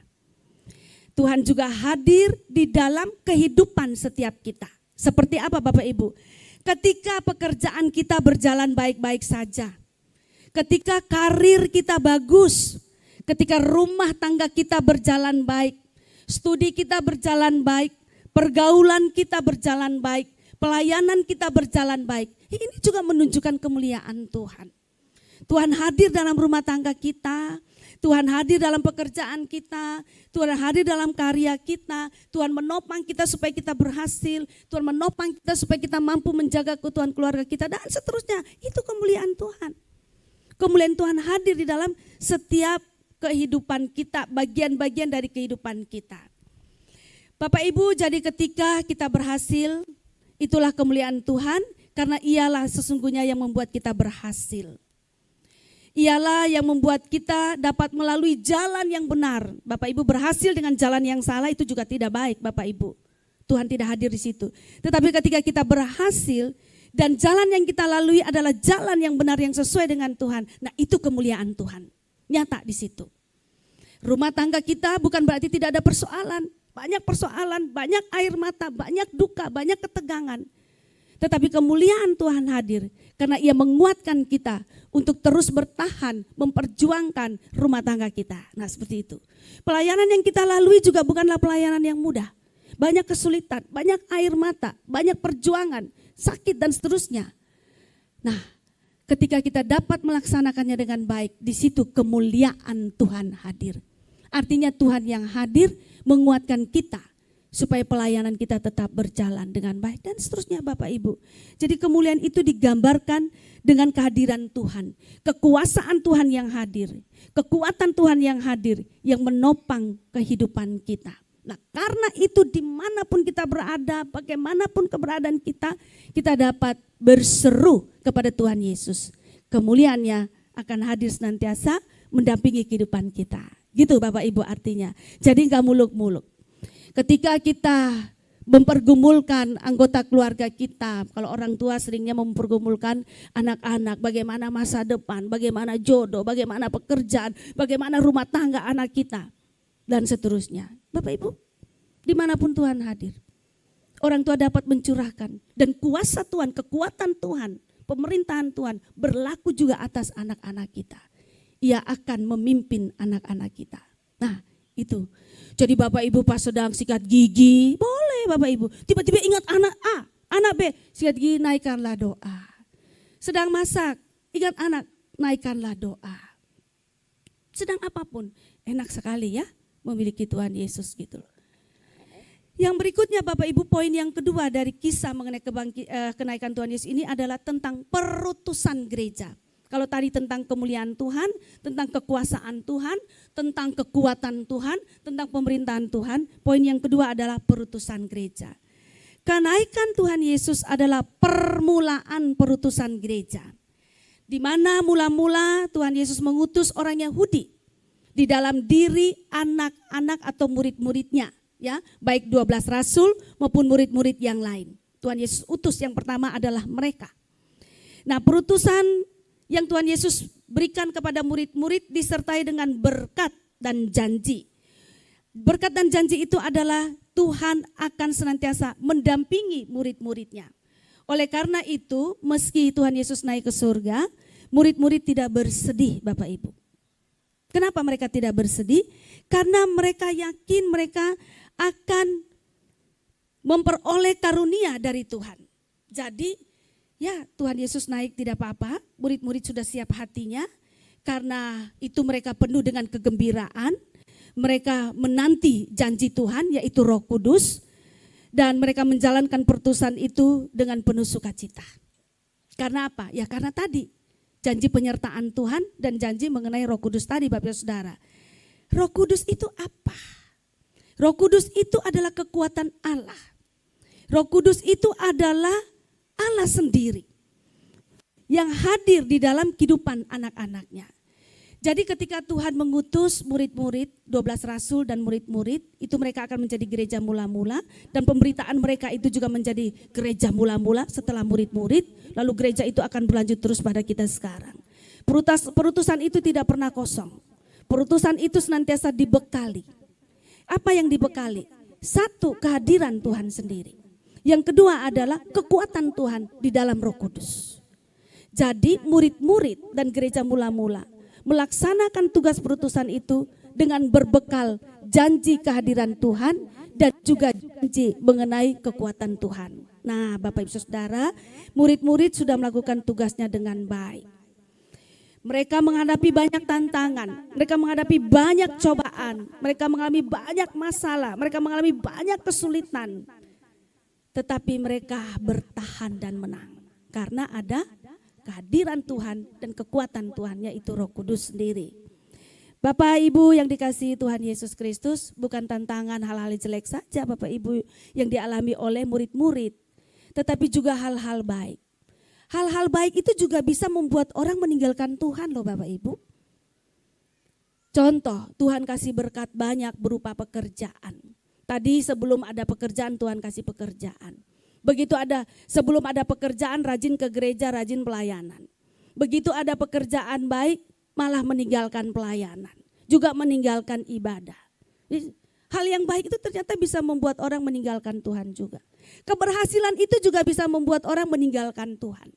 Tuhan juga hadir di dalam kehidupan setiap kita. Seperti apa Bapak Ibu? Ketika pekerjaan kita berjalan baik-baik saja. Ketika karir kita bagus. Ketika rumah tangga kita berjalan baik. Studi kita berjalan baik. Pergaulan kita berjalan baik, pelayanan kita berjalan baik. Ini juga menunjukkan kemuliaan Tuhan. Tuhan hadir dalam rumah tangga kita, Tuhan hadir dalam pekerjaan kita, Tuhan hadir dalam karya kita, Tuhan menopang kita supaya kita berhasil, Tuhan menopang kita supaya kita mampu menjaga keutuhan keluarga kita dan seterusnya. Itu kemuliaan Tuhan. Kemuliaan Tuhan hadir di dalam setiap kehidupan kita, bagian-bagian dari kehidupan kita. Bapak Ibu, jadi ketika kita berhasil, itulah kemuliaan Tuhan karena Ialah sesungguhnya yang membuat kita berhasil. Ialah yang membuat kita dapat melalui jalan yang benar. Bapak Ibu berhasil dengan jalan yang salah itu juga tidak baik Bapak Ibu. Tuhan tidak hadir di situ. Tetapi ketika kita berhasil dan jalan yang kita lalui adalah jalan yang benar yang sesuai dengan Tuhan. Nah itu kemuliaan Tuhan. Nyata di situ. Rumah tangga kita bukan berarti tidak ada persoalan. Banyak persoalan, banyak air mata, banyak duka, banyak ketegangan. Tetapi kemuliaan Tuhan hadir karena Ia menguatkan kita untuk terus bertahan, memperjuangkan rumah tangga kita. Nah seperti itu. Pelayanan yang kita lalui juga bukanlah pelayanan yang mudah. Banyak kesulitan, banyak air mata, banyak perjuangan, sakit dan seterusnya. Nah ketika kita dapat melaksanakannya dengan baik, di situ kemuliaan Tuhan hadir. Artinya Tuhan yang hadir menguatkan kita supaya pelayanan kita tetap berjalan dengan baik dan seterusnya Bapak Ibu. Jadi kemuliaan itu digambarkan dengan kehadiran Tuhan, kekuasaan Tuhan yang hadir, kekuatan Tuhan yang hadir yang menopang kehidupan kita. Nah karena itu dimanapun kita berada, bagaimanapun keberadaan kita, kita dapat berseru kepada Tuhan Yesus. Kemuliaannya akan hadir senantiasa mendampingi kehidupan kita. Gitu Bapak Ibu artinya. Jadi enggak muluk-muluk. Ketika kita mempergumulkan anggota keluarga kita, kalau orang tua seringnya mempergumulkan anak-anak, bagaimana masa depan, bagaimana jodoh, bagaimana pekerjaan, bagaimana rumah tangga anak kita, dan seterusnya. Bapak Ibu, dimanapun Tuhan hadir, orang tua dapat mencurahkan, dan kuasa Tuhan, kekuatan Tuhan, pemerintahan Tuhan berlaku juga atas anak-anak kita. Ia akan memimpin anak-anak kita. Nah itu. Jadi Bapak Ibu pas sedang sikat gigi, boleh Bapak Ibu. Tiba-tiba ingat anak A, anak B, sikat gigi naikkanlah doa. Sedang masak, ingat anak, naikkanlah doa. Sedang apapun, enak sekali ya memiliki Tuhan Yesus gitu. Yang berikutnya Bapak Ibu, poin yang kedua dari kisah mengenai kenaikan Tuhan Yesus ini adalah tentang perutusan gereja. Kalau tadi tentang kemuliaan Tuhan, tentang kekuasaan Tuhan, tentang kekuatan Tuhan, tentang pemerintahan Tuhan, poin yang kedua adalah perutusan gereja. Kenaikan Tuhan Yesus adalah permulaan perutusan gereja. Di mana mula-mula Tuhan Yesus mengutus orang Yahudi di dalam diri anak-anak atau murid-muridnya, ya, baik 12 rasul maupun murid-murid yang lain. Tuhan Yesus utus yang pertama adalah mereka. Nah, perutusan yang Tuhan Yesus berikan kepada murid-murid disertai dengan berkat dan janji. Berkat dan janji itu adalah Tuhan akan senantiasa mendampingi murid-muridnya. Oleh karena itu, meski Tuhan Yesus naik ke surga, murid-murid tidak bersedih, Bapak Ibu. Kenapa mereka tidak bersedih? Karena mereka yakin mereka akan memperoleh karunia dari Tuhan. Jadi, ya, Tuhan Yesus naik tidak apa-apa, murid-murid sudah siap hatinya, karena itu mereka penuh dengan kegembiraan, mereka menanti janji Tuhan yaitu Roh Kudus, dan mereka menjalankan perutusan itu dengan penuh sukacita. Karena apa? Ya karena tadi, janji penyertaan Tuhan dan janji mengenai Roh Kudus tadi, Bapak Saudara. Roh Kudus itu apa? Roh Kudus itu adalah kekuatan Allah. Roh Kudus itu adalah Allah sendiri yang hadir di dalam kehidupan anak-anaknya. Jadi ketika Tuhan mengutus murid-murid, 12 rasul dan murid-murid, itu mereka akan menjadi gereja mula-mula, dan pemberitaan mereka itu juga menjadi gereja mula-mula setelah murid-murid, lalu gereja itu akan berlanjut terus pada kita sekarang. Perutusan itu tidak pernah kosong. Perutusan itu senantiasa dibekali. Apa yang dibekali? Satu, kehadiran Tuhan sendiri. Yang kedua adalah kekuatan Tuhan di dalam Roh Kudus. Jadi murid-murid dan gereja mula-mula melaksanakan tugas perutusan itu dengan berbekal janji kehadiran Tuhan dan juga janji mengenai kekuatan Tuhan. Nah, Bapak Ibu Saudara, murid-murid sudah melakukan tugasnya dengan baik. Mereka menghadapi banyak tantangan, mereka menghadapi banyak cobaan, mereka mengalami banyak masalah, mereka mengalami banyak kesulitan. Tetapi mereka bertahan dan menang karena ada kehadiran Tuhan dan kekuatan Tuhan, yaitu Roh Kudus sendiri. Bapak Ibu yang dikasihi Tuhan Yesus Kristus, bukan tantangan hal-hal jelek saja Bapak Ibu yang dialami oleh murid-murid, tetapi juga hal-hal baik. Hal-hal baik itu juga bisa membuat orang meninggalkan Tuhan loh Bapak Ibu. Contoh, Tuhan kasih berkat banyak berupa pekerjaan. Tadi sebelum ada pekerjaan Tuhan kasih pekerjaan. Begitu ada sebelum ada pekerjaan rajin ke gereja, rajin pelayanan. Begitu ada pekerjaan baik malah meninggalkan pelayanan. Juga meninggalkan ibadah. Hal yang baik itu ternyata bisa membuat orang meninggalkan Tuhan juga. Keberhasilan itu juga bisa membuat orang meninggalkan Tuhan.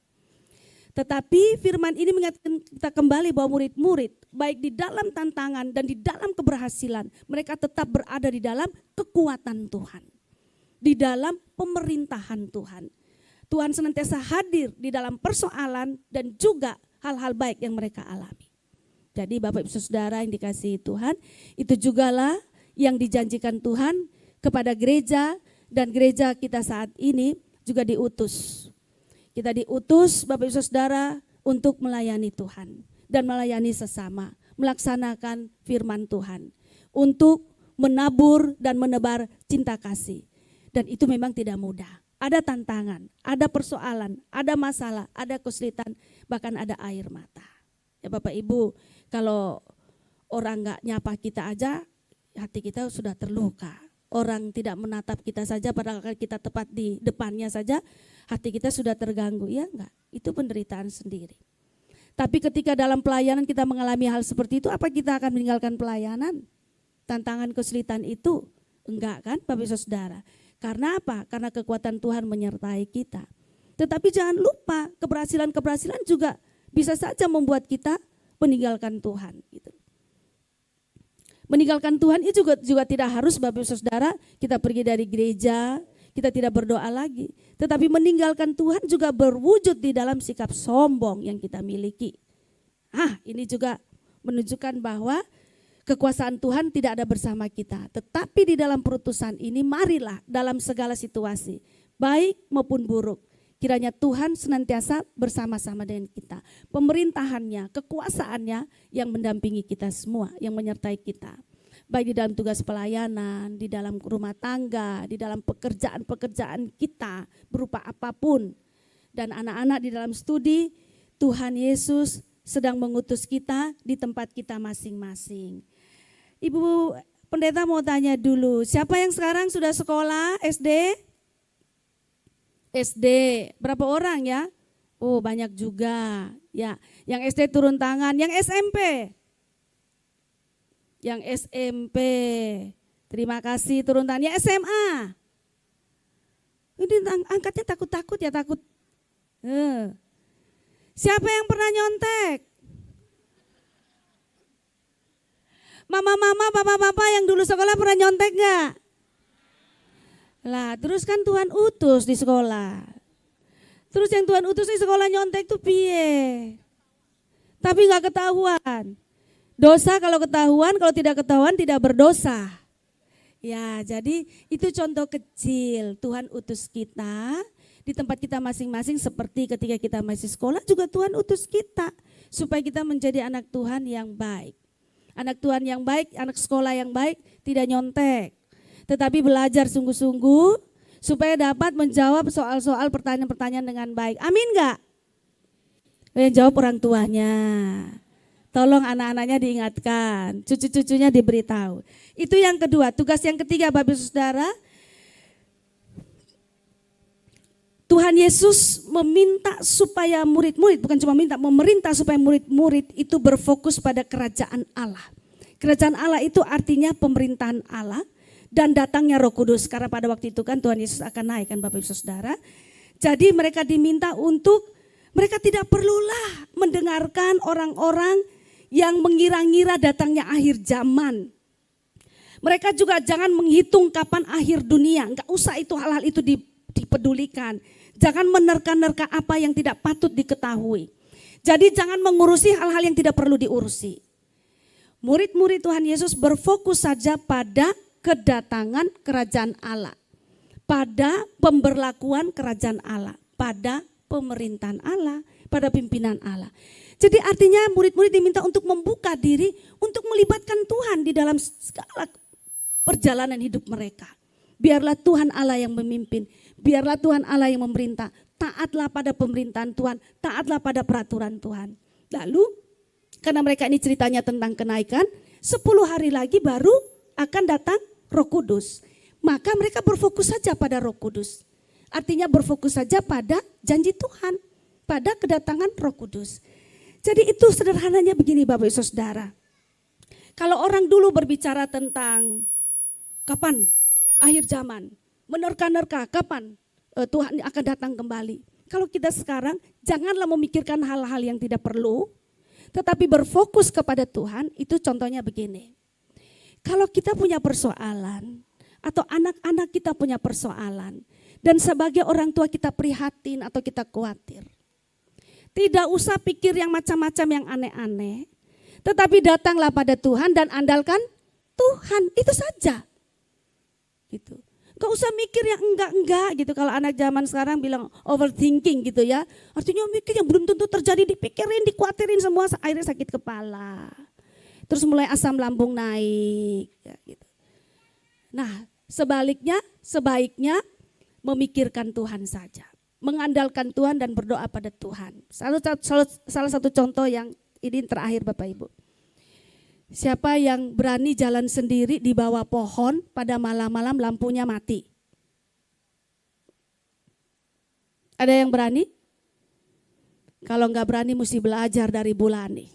Tetapi firman ini mengingatkan kita kembali bahwa murid-murid baik di dalam tantangan dan di dalam keberhasilan, mereka tetap berada di dalam kekuatan Tuhan. Di dalam pemerintahan Tuhan. Tuhan senantiasa hadir di dalam persoalan dan juga hal-hal baik yang mereka alami. Jadi Bapak Ibu Saudara yang dikasihi Tuhan, itu jugalah yang dijanjikan Tuhan kepada gereja, dan gereja kita saat ini juga diutus. Kita diutus Bapak Ibu Saudara untuk melayani Tuhan dan melayani sesama, melaksanakan firman Tuhan, untuk menabur dan menebar cinta kasih. Dan itu memang tidak mudah. Ada tantangan, ada persoalan, ada masalah, ada kesulitan, bahkan ada air mata. Ya Bapak Ibu, kalau orang gak nyapa kita aja, hati kita sudah terluka. Orang tidak menatap kita saja, padahal kita tepat di depannya saja, hati kita sudah terganggu. Ya enggak, itu penderitaan sendiri. Tapi ketika dalam pelayanan kita mengalami hal seperti itu, apa kita akan meninggalkan pelayanan? Tantangan kesulitan itu? Enggak kan Bapak Ibu Saudara. Karena apa? Karena kekuatan Tuhan menyertai kita. Tetapi jangan lupa, keberhasilan-keberhasilan juga bisa saja membuat kita meninggalkan Tuhan. Gitu. Meninggalkan Tuhan itu juga tidak harus Bapak Ibu Saudara kita pergi dari gereja, kita tidak berdoa lagi. Tetapi meninggalkan Tuhan juga berwujud di dalam sikap sombong yang kita miliki. Ini juga menunjukkan bahwa kekuasaan Tuhan tidak ada bersama kita. Tetapi di dalam perutusan ini marilah dalam segala situasi, baik maupun buruk, Kiranya Tuhan senantiasa bersama-sama dengan kita. Pemerintahannya, kekuasaannya yang mendampingi kita semua, yang menyertai kita. Baik di dalam tugas pelayanan, di dalam rumah tangga, di dalam pekerjaan-pekerjaan kita berupa apapun. Dan anak-anak di dalam studi, Tuhan Yesus sedang mengutus kita di tempat kita masing-masing. Ibu Pendeta mau tanya dulu, siapa yang sekarang sudah sekolah SD? SD, berapa orang ya? Oh banyak juga. Ya, yang SD turun tangan, yang SMP? Yang SMP, terima kasih turun tangan. Yang SMA? Ini angkatnya takut-takut ya, takut. Siapa yang pernah nyontek? Mama-mama, papa-papa yang dulu sekolah pernah nyontek gak? Lah terus kan Tuhan utus di sekolah. Terus yang Tuhan utus di sekolah nyontek tuh piye? Tapi gak ketahuan. Dosa kalau ketahuan, kalau tidak ketahuan tidak berdosa. Ya jadi itu contoh kecil. Tuhan utus kita di tempat kita masing-masing, seperti ketika kita masih sekolah juga Tuhan utus kita. Supaya kita menjadi anak Tuhan yang baik. Anak Tuhan yang baik, anak sekolah yang baik, tidak nyontek. Tetapi belajar sungguh-sungguh supaya dapat menjawab soal-soal pertanyaan-pertanyaan dengan baik. Amin enggak? Yang jawab orang tuanya. Tolong anak-anaknya diingatkan, cucu-cucunya diberitahu. Itu yang kedua. Tugas yang ketiga Bapak Ibu Saudara, Tuhan Yesus meminta supaya murid-murid, bukan cuma minta, memerintah supaya murid-murid itu berfokus pada kerajaan Allah. Kerajaan Allah itu artinya pemerintahan Allah dan datangnya Roh Kudus. Karena pada waktu itu kan Tuhan Yesus akan naik kan Bapak Ibu Saudara. Jadi mereka diminta untuk, mereka tidak perlulah mendengarkan orang-orang yang mengira-ngira datangnya akhir zaman. Mereka juga jangan menghitung kapan akhir dunia, enggak usah itu hal-hal itu dipedulikan. Jangan menerka-nerka apa yang tidak patut diketahui. Jadi jangan mengurusi hal-hal yang tidak perlu diurusi. Murid-murid Tuhan Yesus berfokus saja pada kedatangan kerajaan Allah. Pada pemberlakuan kerajaan Allah. Pada pemerintahan Allah. Pada pimpinan Allah. Jadi artinya murid-murid diminta untuk membuka diri untuk melibatkan Tuhan di dalam segala perjalanan hidup mereka. Biarlah Tuhan Allah yang memimpin, biarlah Tuhan Allah yang memerintah. Taatlah pada pemerintahan Tuhan, taatlah pada peraturan Tuhan. Lalu karena mereka ini ceritanya tentang kenaikan, 10 hari lagi baru akan datang Roh Kudus. Maka mereka berfokus saja pada Roh Kudus. Artinya berfokus saja pada janji Tuhan, pada kedatangan Roh Kudus. Jadi itu sederhananya begini Bapak Ibu Saudara. Kalau orang dulu berbicara tentang kapan akhir zaman, menerka-nerka kapan Tuhan akan datang kembali. Kalau kita sekarang janganlah memikirkan hal-hal yang tidak perlu, tetapi berfokus kepada Tuhan. Itu contohnya begini. Kalau kita punya persoalan atau anak-anak kita punya persoalan dan sebagai orang tua kita prihatin atau kita khawatir. Tidak usah pikir yang macam-macam yang aneh-aneh, tetapi datanglah pada Tuhan dan andalkan Tuhan, itu saja. Gitu. Gak usah mikir yang enggak-enggak gitu. Kalau anak zaman sekarang bilang overthinking gitu ya. Artinya mikir yang belum tentu terjadi, dipikirin, dikhawatirin semua, akhirnya sakit kepala. Terus mulai asam lambung naik. Ya, gitu. Nah sebaliknya, sebaiknya memikirkan Tuhan saja. Mengandalkan Tuhan dan berdoa pada Tuhan. Salah satu contoh yang ini terakhir Bapak Ibu. Siapa yang berani jalan sendiri di bawah pohon pada malam-malam lampunya mati? Ada yang berani? Kalau enggak berani mesti belajar dari Bulani.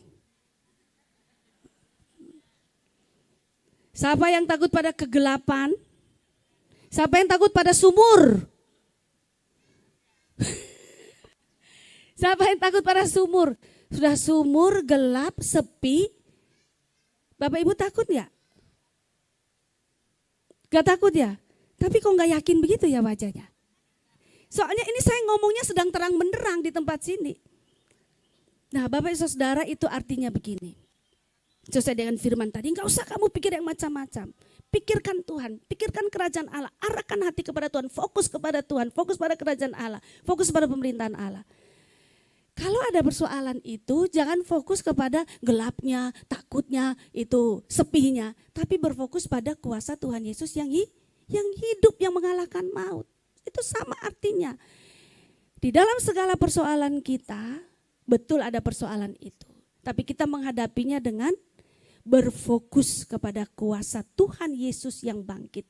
Siapa yang takut pada kegelapan? Siapa yang takut pada sumur? Siapa yang takut pada sumur? Sudah sumur, gelap, sepi. Bapak Ibu takut ya? Gak takut ya? Tapi kok gak yakin begitu ya wajahnya? Soalnya ini saya ngomongnya sedang terang benderang di tempat sini. Nah Bapak Ibu Saudara, itu artinya begini. Sesuai dengan firman tadi, gak usah kamu pikir yang macam-macam. Pikirkan Tuhan, pikirkan kerajaan Allah, arahkan hati kepada Tuhan, fokus kepada Tuhan, fokus pada kerajaan Allah, fokus pada pemerintahan Allah. Kalau ada persoalan itu, jangan fokus kepada gelapnya, takutnya, itu sepinya, tapi berfokus pada kuasa Tuhan Yesus yang hidup, yang mengalahkan maut. Itu sama artinya. Di dalam segala persoalan kita, betul ada persoalan itu. Tapi kita menghadapinya dengan berfokus kepada kuasa Tuhan Yesus yang bangkit.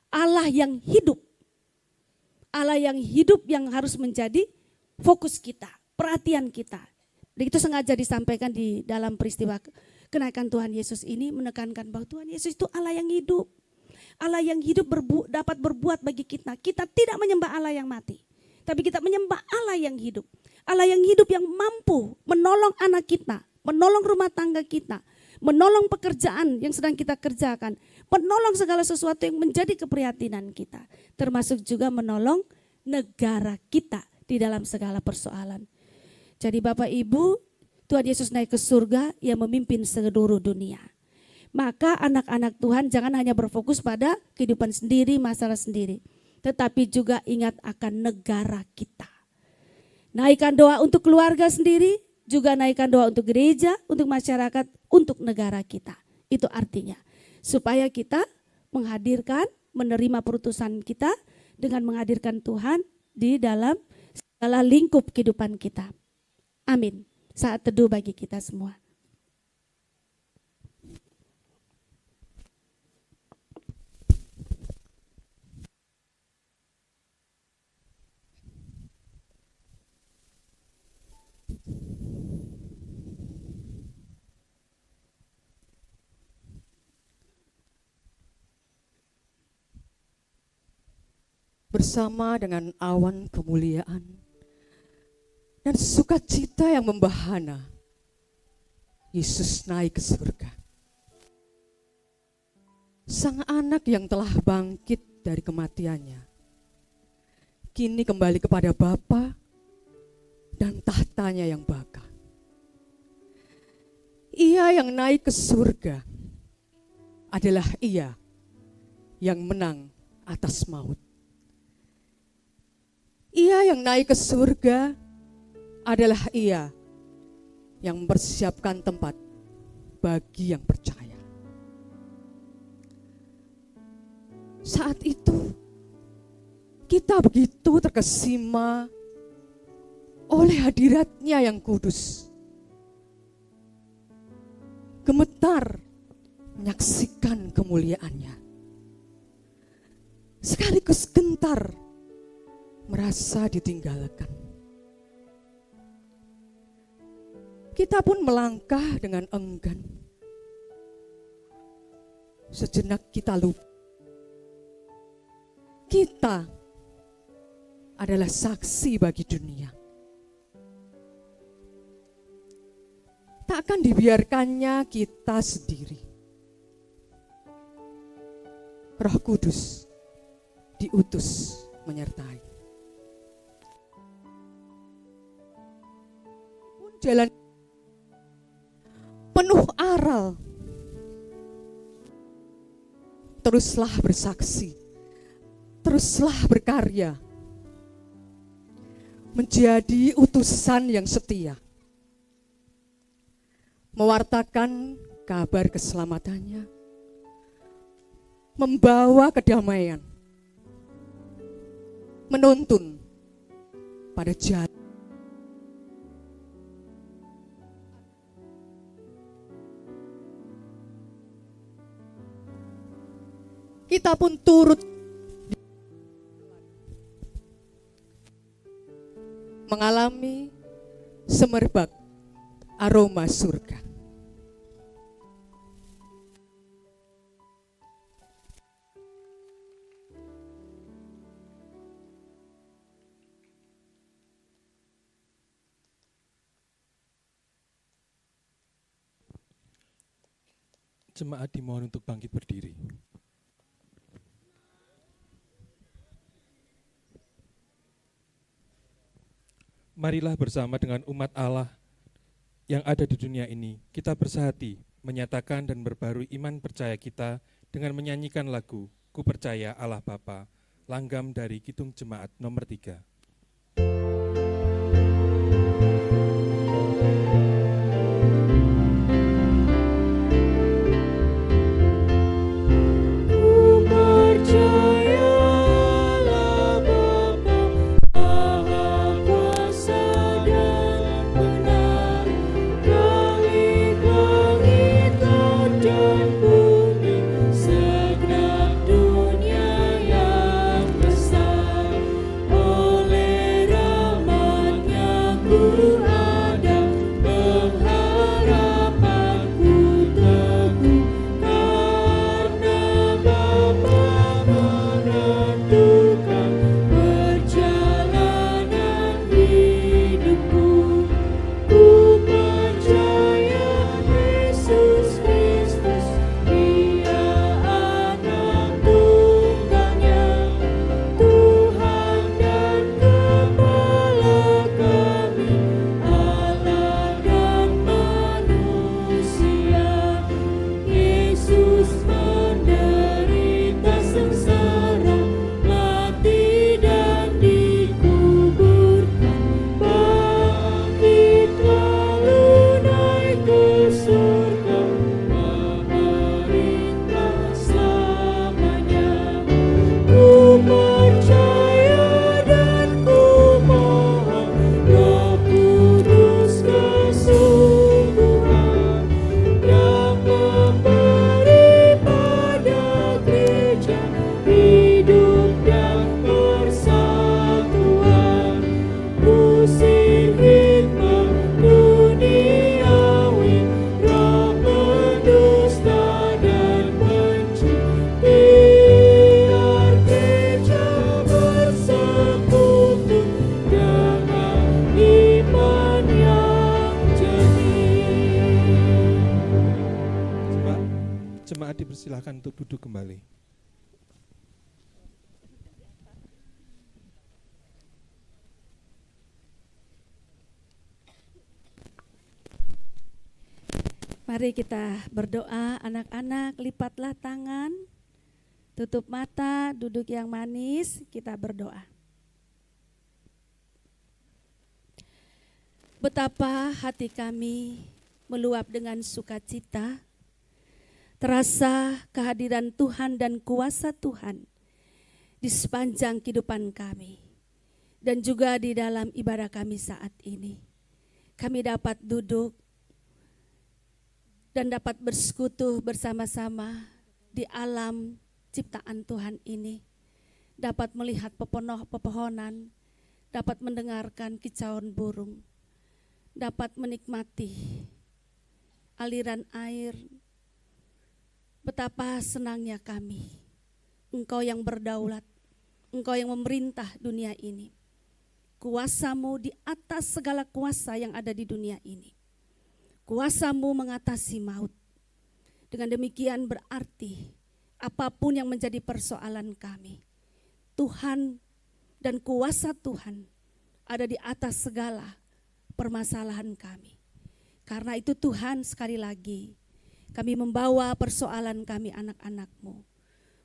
Allah yang hidup. Allah yang hidup yang harus menjadi fokus kita, perhatian kita. Dan itu sengaja disampaikan di dalam peristiwa kenaikan Tuhan Yesus ini, menekankan bahwa Tuhan Yesus itu Allah yang hidup. Allah yang hidup dapat berbuat bagi kita. Kita tidak menyembah Allah yang mati, tapi kita menyembah Allah yang hidup. Allah yang hidup yang mampu menolong anak kita, menolong rumah tangga kita, menolong pekerjaan yang sedang kita kerjakan, menolong segala sesuatu yang menjadi keprihatinan kita, termasuk juga menolong negara kita di dalam segala persoalan. Jadi Bapak Ibu, Tuhan Yesus naik ke surga yang memimpin seluruh dunia. Maka anak-anak Tuhan jangan hanya berfokus pada kehidupan sendiri, masalah sendiri, tetapi juga ingat akan negara kita. Naikkan doa untuk keluarga sendiri, juga naikkan doa untuk gereja, untuk masyarakat, untuk negara kita. Itu artinya supaya kita menghadirkan, menerima perutusan kita dengan menghadirkan Tuhan di dalam segala lingkup kehidupan kita. Amin. Saat teduh bagi kita semua. Bersama dengan awan kemuliaan dan sukacita yang membahana, Yesus naik ke surga. Sang anak yang telah bangkit dari kematiannya, kini kembali kepada Bapa dan tahtanya yang baka. Ia yang naik ke surga adalah Ia yang menang atas maut. Ia yang naik ke surga adalah Ia yang mempersiapkan tempat bagi yang percaya. Saat itu kita begitu terkesima oleh hadirat-Nya yang kudus. Gemetar menyaksikan kemuliaan-Nya. Sekaligus gentar merasa ditinggalkan. Kita pun melangkah dengan enggan. Sejenak kita lupa. Kita adalah saksi bagi dunia. Tak akan dibiarkannya kita sendiri. Roh Kudus diutus menyertai. Jalan penuh aral, teruslah bersaksi, teruslah berkarya, menjadi utusan yang setia, mewartakan kabar keselamatannya, membawa kedamaian, menuntun pada jalan. Kita pun turut mengalami semerbak aroma surga. Jemaat dimohon untuk bangkit berdiri. Marilah bersama dengan umat Allah yang ada di dunia ini, kita bersehati, menyatakan dan berbarui iman percaya kita dengan menyanyikan lagu Ku Percaya Allah Bapa, langgam dari Kidung Jemaat nomor 3. Jemaat dipersilakan untuk duduk kembali. Mari kita berdoa, anak-anak, lipatlah tangan, tutup mata, duduk yang manis, kita berdoa. Betapa hati kami meluap dengan sukacita, terasa kehadiran Tuhan dan kuasa Tuhan di sepanjang kehidupan kami dan juga di dalam ibadah kami saat ini. Kami dapat duduk dan dapat bersekutu bersama-sama di alam ciptaan Tuhan ini, dapat melihat pepohonan, dapat mendengarkan kicauan burung, dapat menikmati aliran air. Betapa senangnya kami, Engkau yang berdaulat, Engkau yang memerintah dunia ini. Kuasa-Mu di atas segala kuasa yang ada di dunia ini. Kuasa-Mu mengatasi maut. Dengan demikian berarti apapun yang menjadi persoalan kami, Tuhan dan kuasa Tuhan ada di atas segala permasalahan kami. Karena itu Tuhan, sekali lagi kami membawa persoalan kami anak-anak-Mu,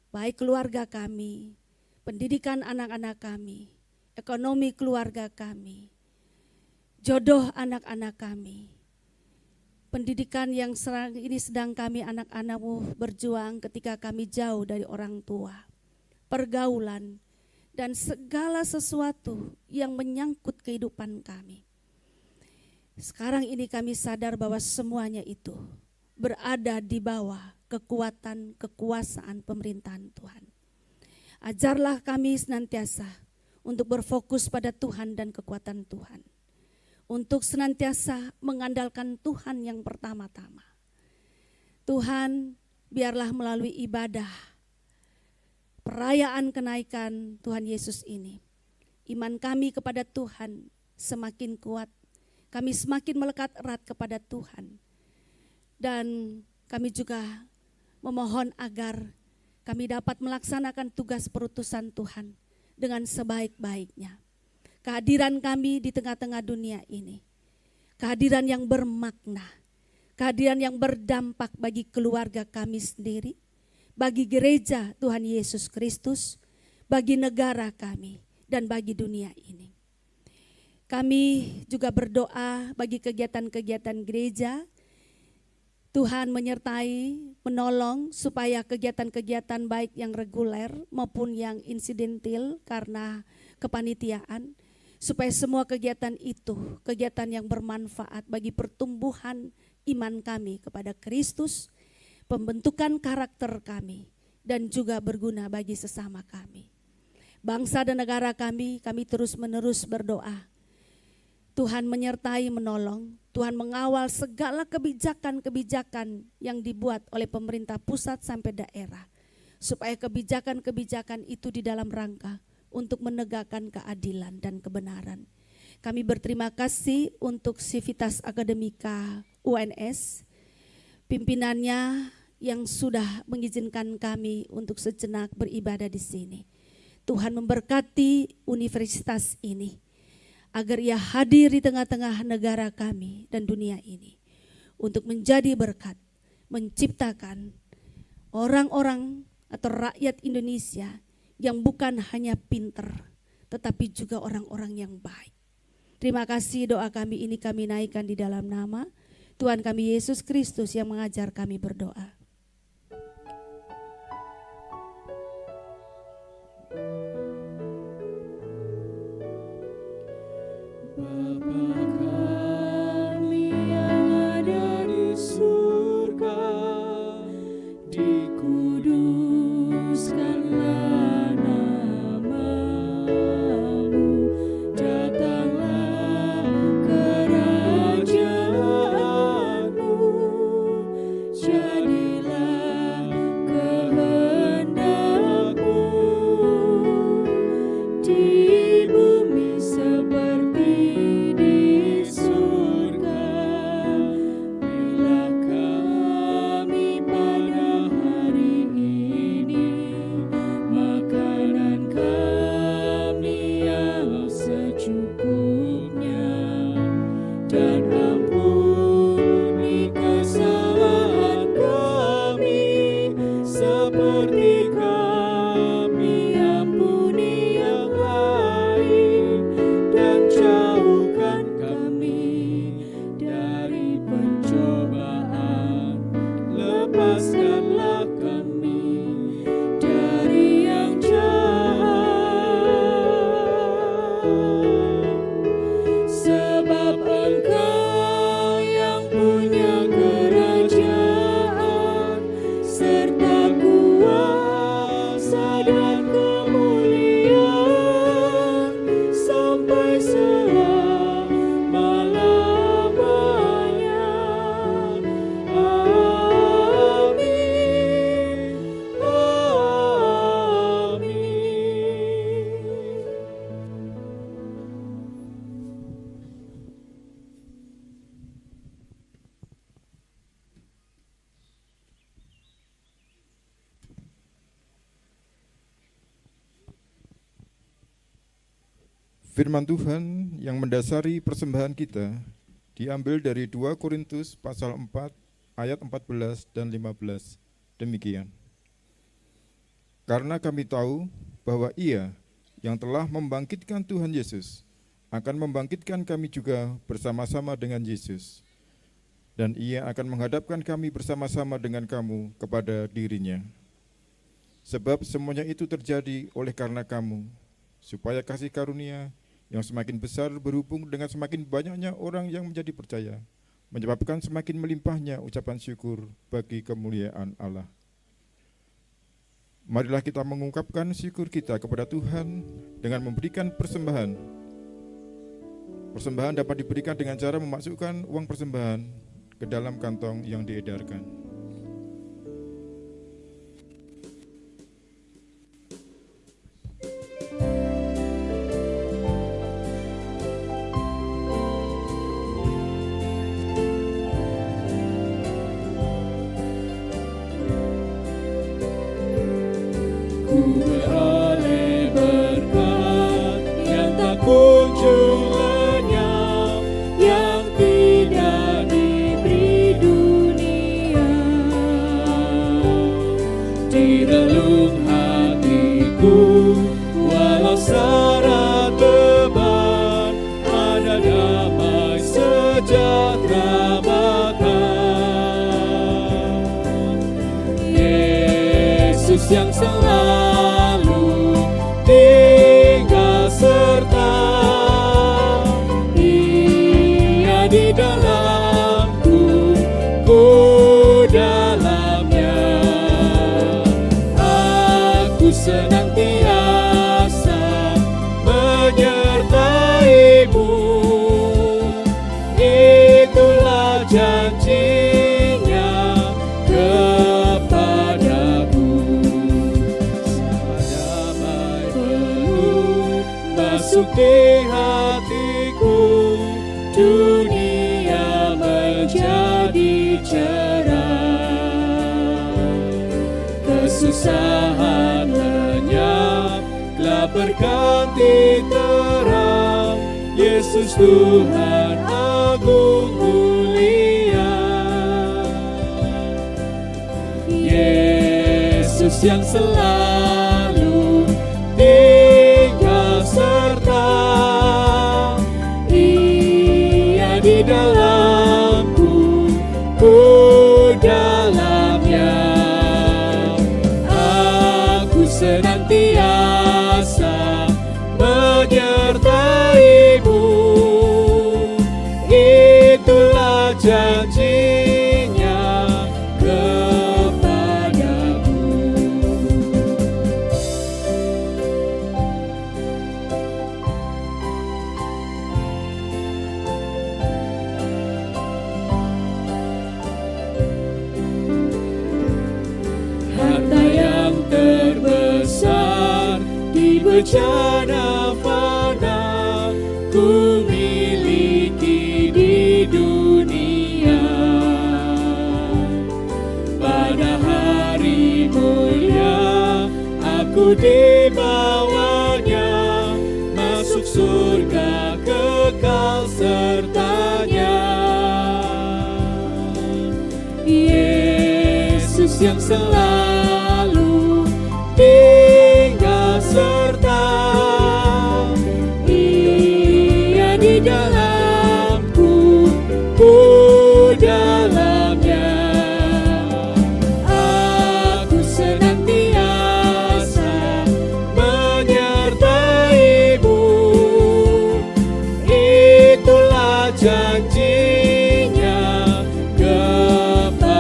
baik keluarga kami, pendidikan anak-anak kami, ekonomi keluarga kami, jodoh anak-anak kami, pendidikan yang ini sedang kami anak-anak-Mu berjuang ketika kami jauh dari orang tua, pergaulan, dan segala sesuatu yang menyangkut kehidupan kami. Sekarang ini kami sadar bahwa semuanya itu berada di bawah kekuatan, kekuasaan pemerintahan Tuhan. Ajarlah kami senantiasa untuk berfokus pada Tuhan dan kekuatan Tuhan. Untuk senantiasa mengandalkan Tuhan yang pertama-tama. Tuhan, biarlah melalui ibadah, perayaan kenaikan Tuhan Yesus ini, iman kami kepada Tuhan semakin kuat, kami semakin melekat erat kepada Tuhan. Dan kami juga memohon agar kami dapat melaksanakan tugas perutusan Tuhan dengan sebaik-baiknya. Kehadiran kami di tengah-tengah dunia ini, kehadiran yang bermakna, kehadiran yang berdampak bagi keluarga kami sendiri, bagi gereja Tuhan Yesus Kristus, bagi negara kami, dan bagi dunia ini. Kami juga berdoa bagi kegiatan-kegiatan gereja, Tuhan menyertai, menolong supaya kegiatan-kegiatan baik yang reguler maupun yang insidentil karena kepanitiaan, supaya semua kegiatan itu, kegiatan yang bermanfaat bagi pertumbuhan iman kami kepada Kristus, pembentukan karakter kami, dan juga berguna bagi sesama kami. Bangsa dan negara kami terus-menerus berdoa. Tuhan menyertai, menolong, Tuhan mengawal segala kebijakan-kebijakan yang dibuat oleh pemerintah pusat sampai daerah, supaya kebijakan-kebijakan itu di dalam rangka untuk menegakkan keadilan dan kebenaran. Kami berterima kasih untuk Civitas Akademika UNS, pimpinannya yang sudah mengizinkan kami untuk sejenak beribadah di sini. Tuhan memberkati universitas ini, agar ia hadir di tengah-tengah negara kami dan dunia ini, untuk menjadi berkat, menciptakan orang-orang atau rakyat Indonesia yang bukan hanya pinter, tetapi juga orang-orang yang baik. Terima kasih, doa kami ini kami naikkan di dalam nama Tuhan kami Yesus Kristus yang mengajar kami berdoa. Bapa kami yang ada di surga, dikuduskanlah namamu, datanglah kerajaanmu, jadilah kehendakmu di bumi seperti di surga. Berilah kami pada hari ini makanan kami yang secukupnya, dan ampuni kesalahan kami seperti kami ampuni yang lain, dan jauhkan kami dari pencobaan, lepaskanlah kami dari yang jahat, sebab Engkau yang punya kerajaan serta kuasa dan kemuliaan sampai selama-lamanya. Amin. Firman Tuhan yang mendasari persembahan kita diambil dari 2 Korintus pasal 4 ayat 14 dan 15. Demikian. Karena kami tahu bahwa Ia yang telah membangkitkan Tuhan Yesus akan membangkitkan kami juga bersama-sama dengan Yesus, dan Ia akan menghadapkan kami bersama-sama dengan kamu kepada dirinya. Sebab semuanya itu terjadi oleh karena kamu, supaya kasih karunia yang semakin besar berhubung dengan semakin banyaknya orang yang menjadi percaya, menyebabkan semakin melimpahnya ucapan syukur bagi kemuliaan Allah. Marilah kita mengungkapkan syukur kita kepada Tuhan dengan memberikan persembahan. Persembahan dapat diberikan dengan cara memasukkan uang persembahan ke dalam kantong yang diedarkan. Beroleh berkat yang tak kunjung lenyap, yang tidak diberi dunia. di relung hatiku, walau syarat beban, ada damai sejahtera bahkan. Yesus yang selalu tinggal serta, Ia di dalamku, ku dalamnya. Aku senantiasa menyertai-Mu, itulah janjinya kepadaku. Damai penuh masuk di hatiku, dunia menjadi cerah. Kesusahan lenyap, gelap berganti terang. Yesus Tuhan agung mulia, Yesus yang selalu tinggal serta, Ia di dalamku, ku dalamnya. Aku senantiasa menyertai-Mu, itulah janjinya kepadaku. Harta yang terbesar di bejana fana ku miliki di dunia. Pada hari mulia aku dibawanya, masuk surga kekal sertanya. Yesus yang selalu tinggal serta, Ia di dalamku, ku dalamnya. Aku senantiasa menyertai-Mu, itulah janjinya kepadaku.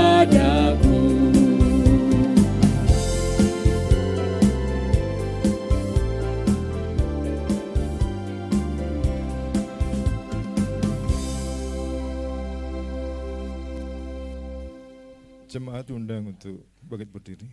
Jemaat diundang untuk bangkit berdiri.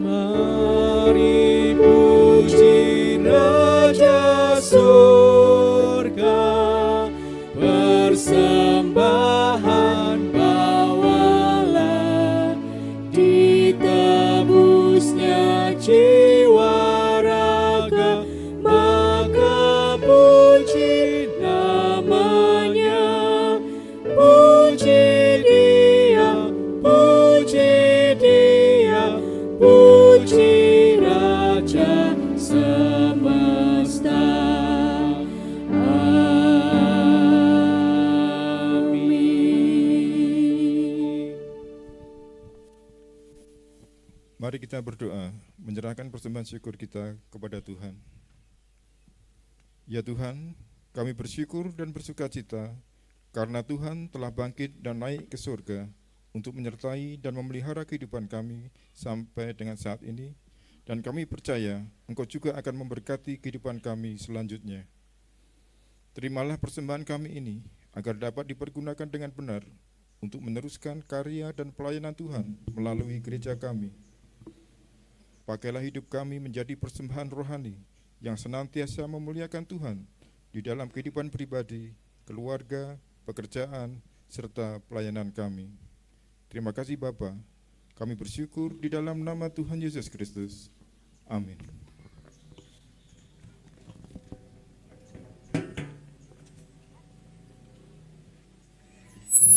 Mari puji Raja surga, persembahan bawalah, ditebusnya jiwa raga, maka puji namanya. Puji Dia, puji Dia, puji Raja semesta. Amin. Mari kita berdoa, menyerahkan persembahan syukur kita kepada Tuhan. Ya Tuhan, kami bersyukur dan bersukacita karena Tuhan telah bangkit dan naik ke surga untuk menyertai dan memelihara kehidupan kami sampai dengan saat ini, dan kami percaya Engkau juga akan memberkati kehidupan kami selanjutnya. Terimalah persembahan kami ini agar dapat dipergunakan dengan benar untuk meneruskan karya dan pelayanan Tuhan melalui gereja kami. Pakailah hidup kami menjadi persembahan rohani yang senantiasa memuliakan Tuhan di dalam kehidupan pribadi, keluarga, pekerjaan, serta pelayanan kami. Terima kasih Bapa. Kami bersyukur di dalam nama Tuhan Yesus Kristus. Amin.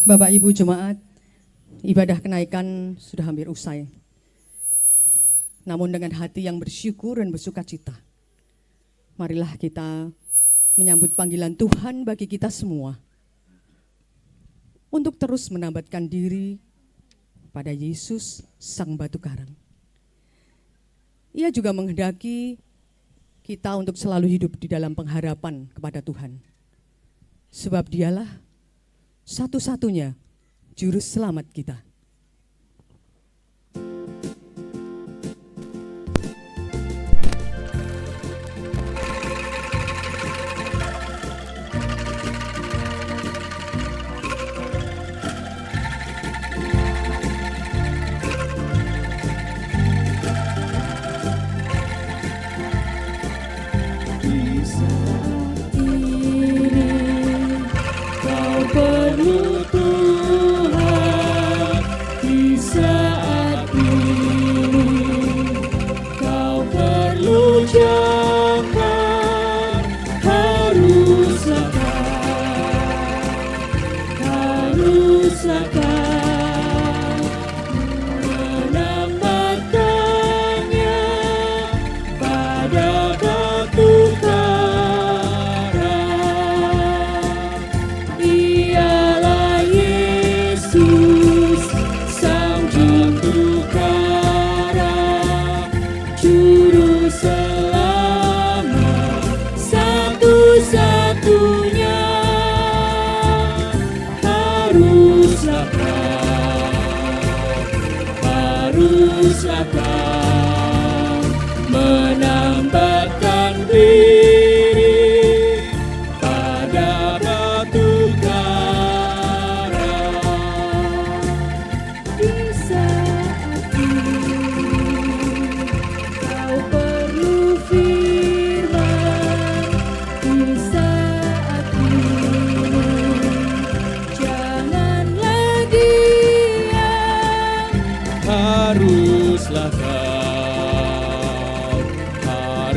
Bapak Ibu Jemaat, ibadah kenaikan sudah hampir usai. Namun dengan hati yang bersyukur dan bersuka cita, marilah kita menyambut panggilan Tuhan bagi kita semua untuk terus menambatkan diri pada Yesus Sang Batu Karang. Ia juga menghendaki kita untuk selalu hidup di dalam pengharapan kepada Tuhan. Sebab Dialah satu-satunya juru selamat kita.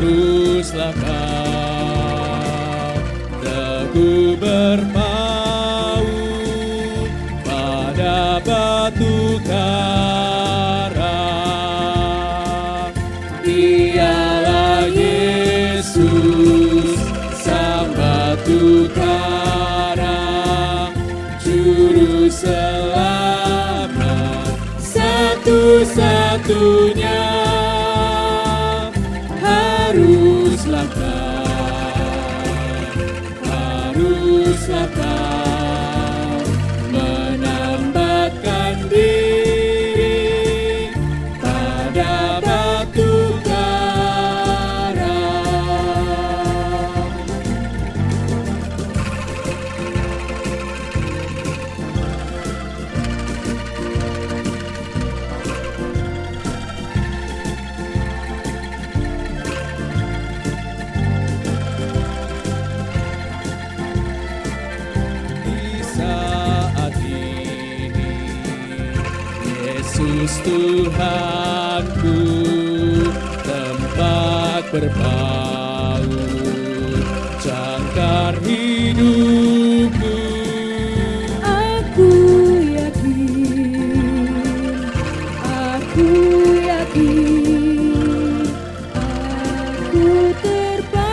Haruslah kau teguh berpaut pada batu karang. Dialah Yesus, Sang Batu Karang, Juru Selamat satu-satunya. Haruslah kau menambatkan diri pada batu karang. Yesus Tuhanku, tempat berpaut, jangkar hidupku. Aku yakin, aku terpaut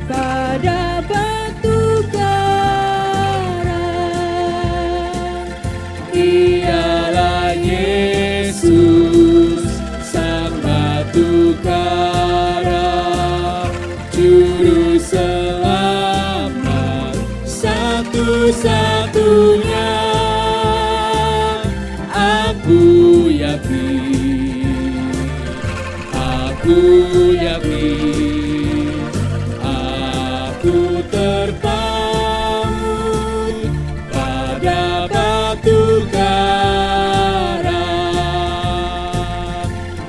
pada batu karang. Dialah Yesus, Sang Batu Karang, Juru Selamat satu-satunya. Aku yakin, aku terpaut pada batu karang.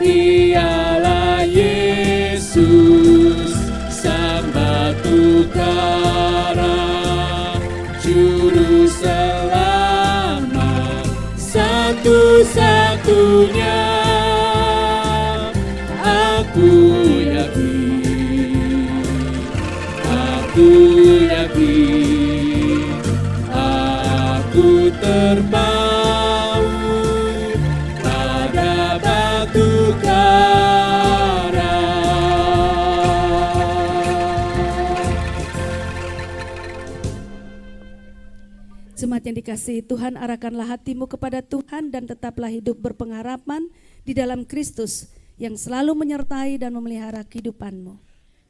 Dialah Yesus, Sang Batu Karang, Juru Selamat satu yakin, aku terpaut pada batu karang. Jemaat yang dikasihi Tuhan, arahkanlah hatimu kepada Tuhan dan tetaplah hidup berpengharapan di dalam Kristus yang selalu menyertai dan memelihara kehidupanmu.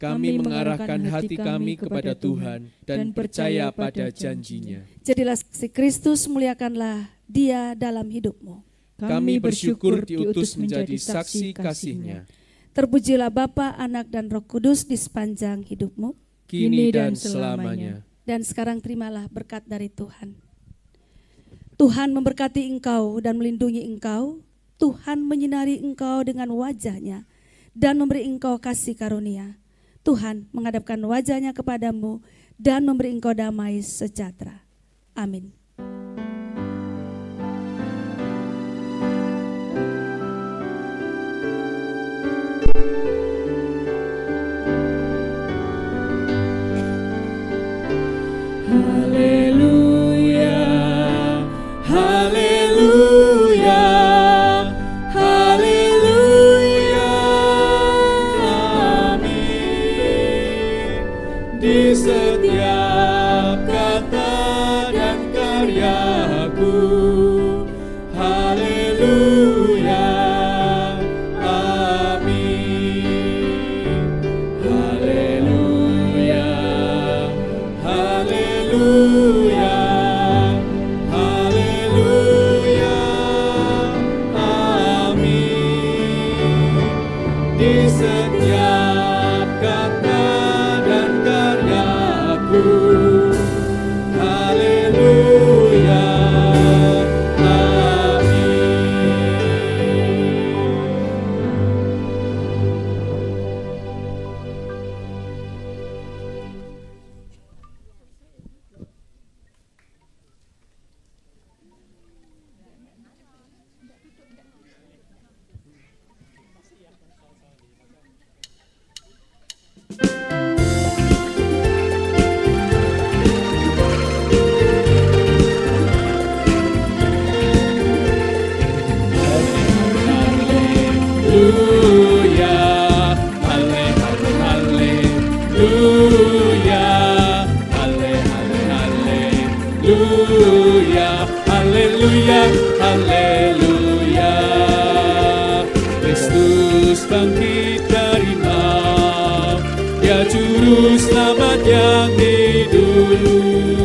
Kami mengarahkan hati kami kepada Tuhan dan percaya pada janji-Nya. Jadilah saksi Kristus, muliakanlah Dia dalam hidupmu. Kami bersyukur diutus menjadi saksi kasih-Nya. Terpujilah Bapa, Anak, dan Roh Kudus di sepanjang hidupmu, kini dan selamanya. Dan sekarang terimalah berkat dari Tuhan. Tuhan memberkati engkau dan melindungi engkau. Tuhan menyinari engkau dengan wajah-Nya dan memberi engkau kasih karunia. Tuhan menghadapkan wajah-Nya kepadamu dan memberi engkau damai sejahtera. Amin. Haleluya, haleluya, haleluya, amin. Di setiap kata dan karyaku, haleluya, amin. Haleluya, haleluya, haleluya, amin. Di setiap kata dan karyaku, haleluya, haleluya, haleluya. Kristus bangkit dari maut, Dia juru selamat yang hidup.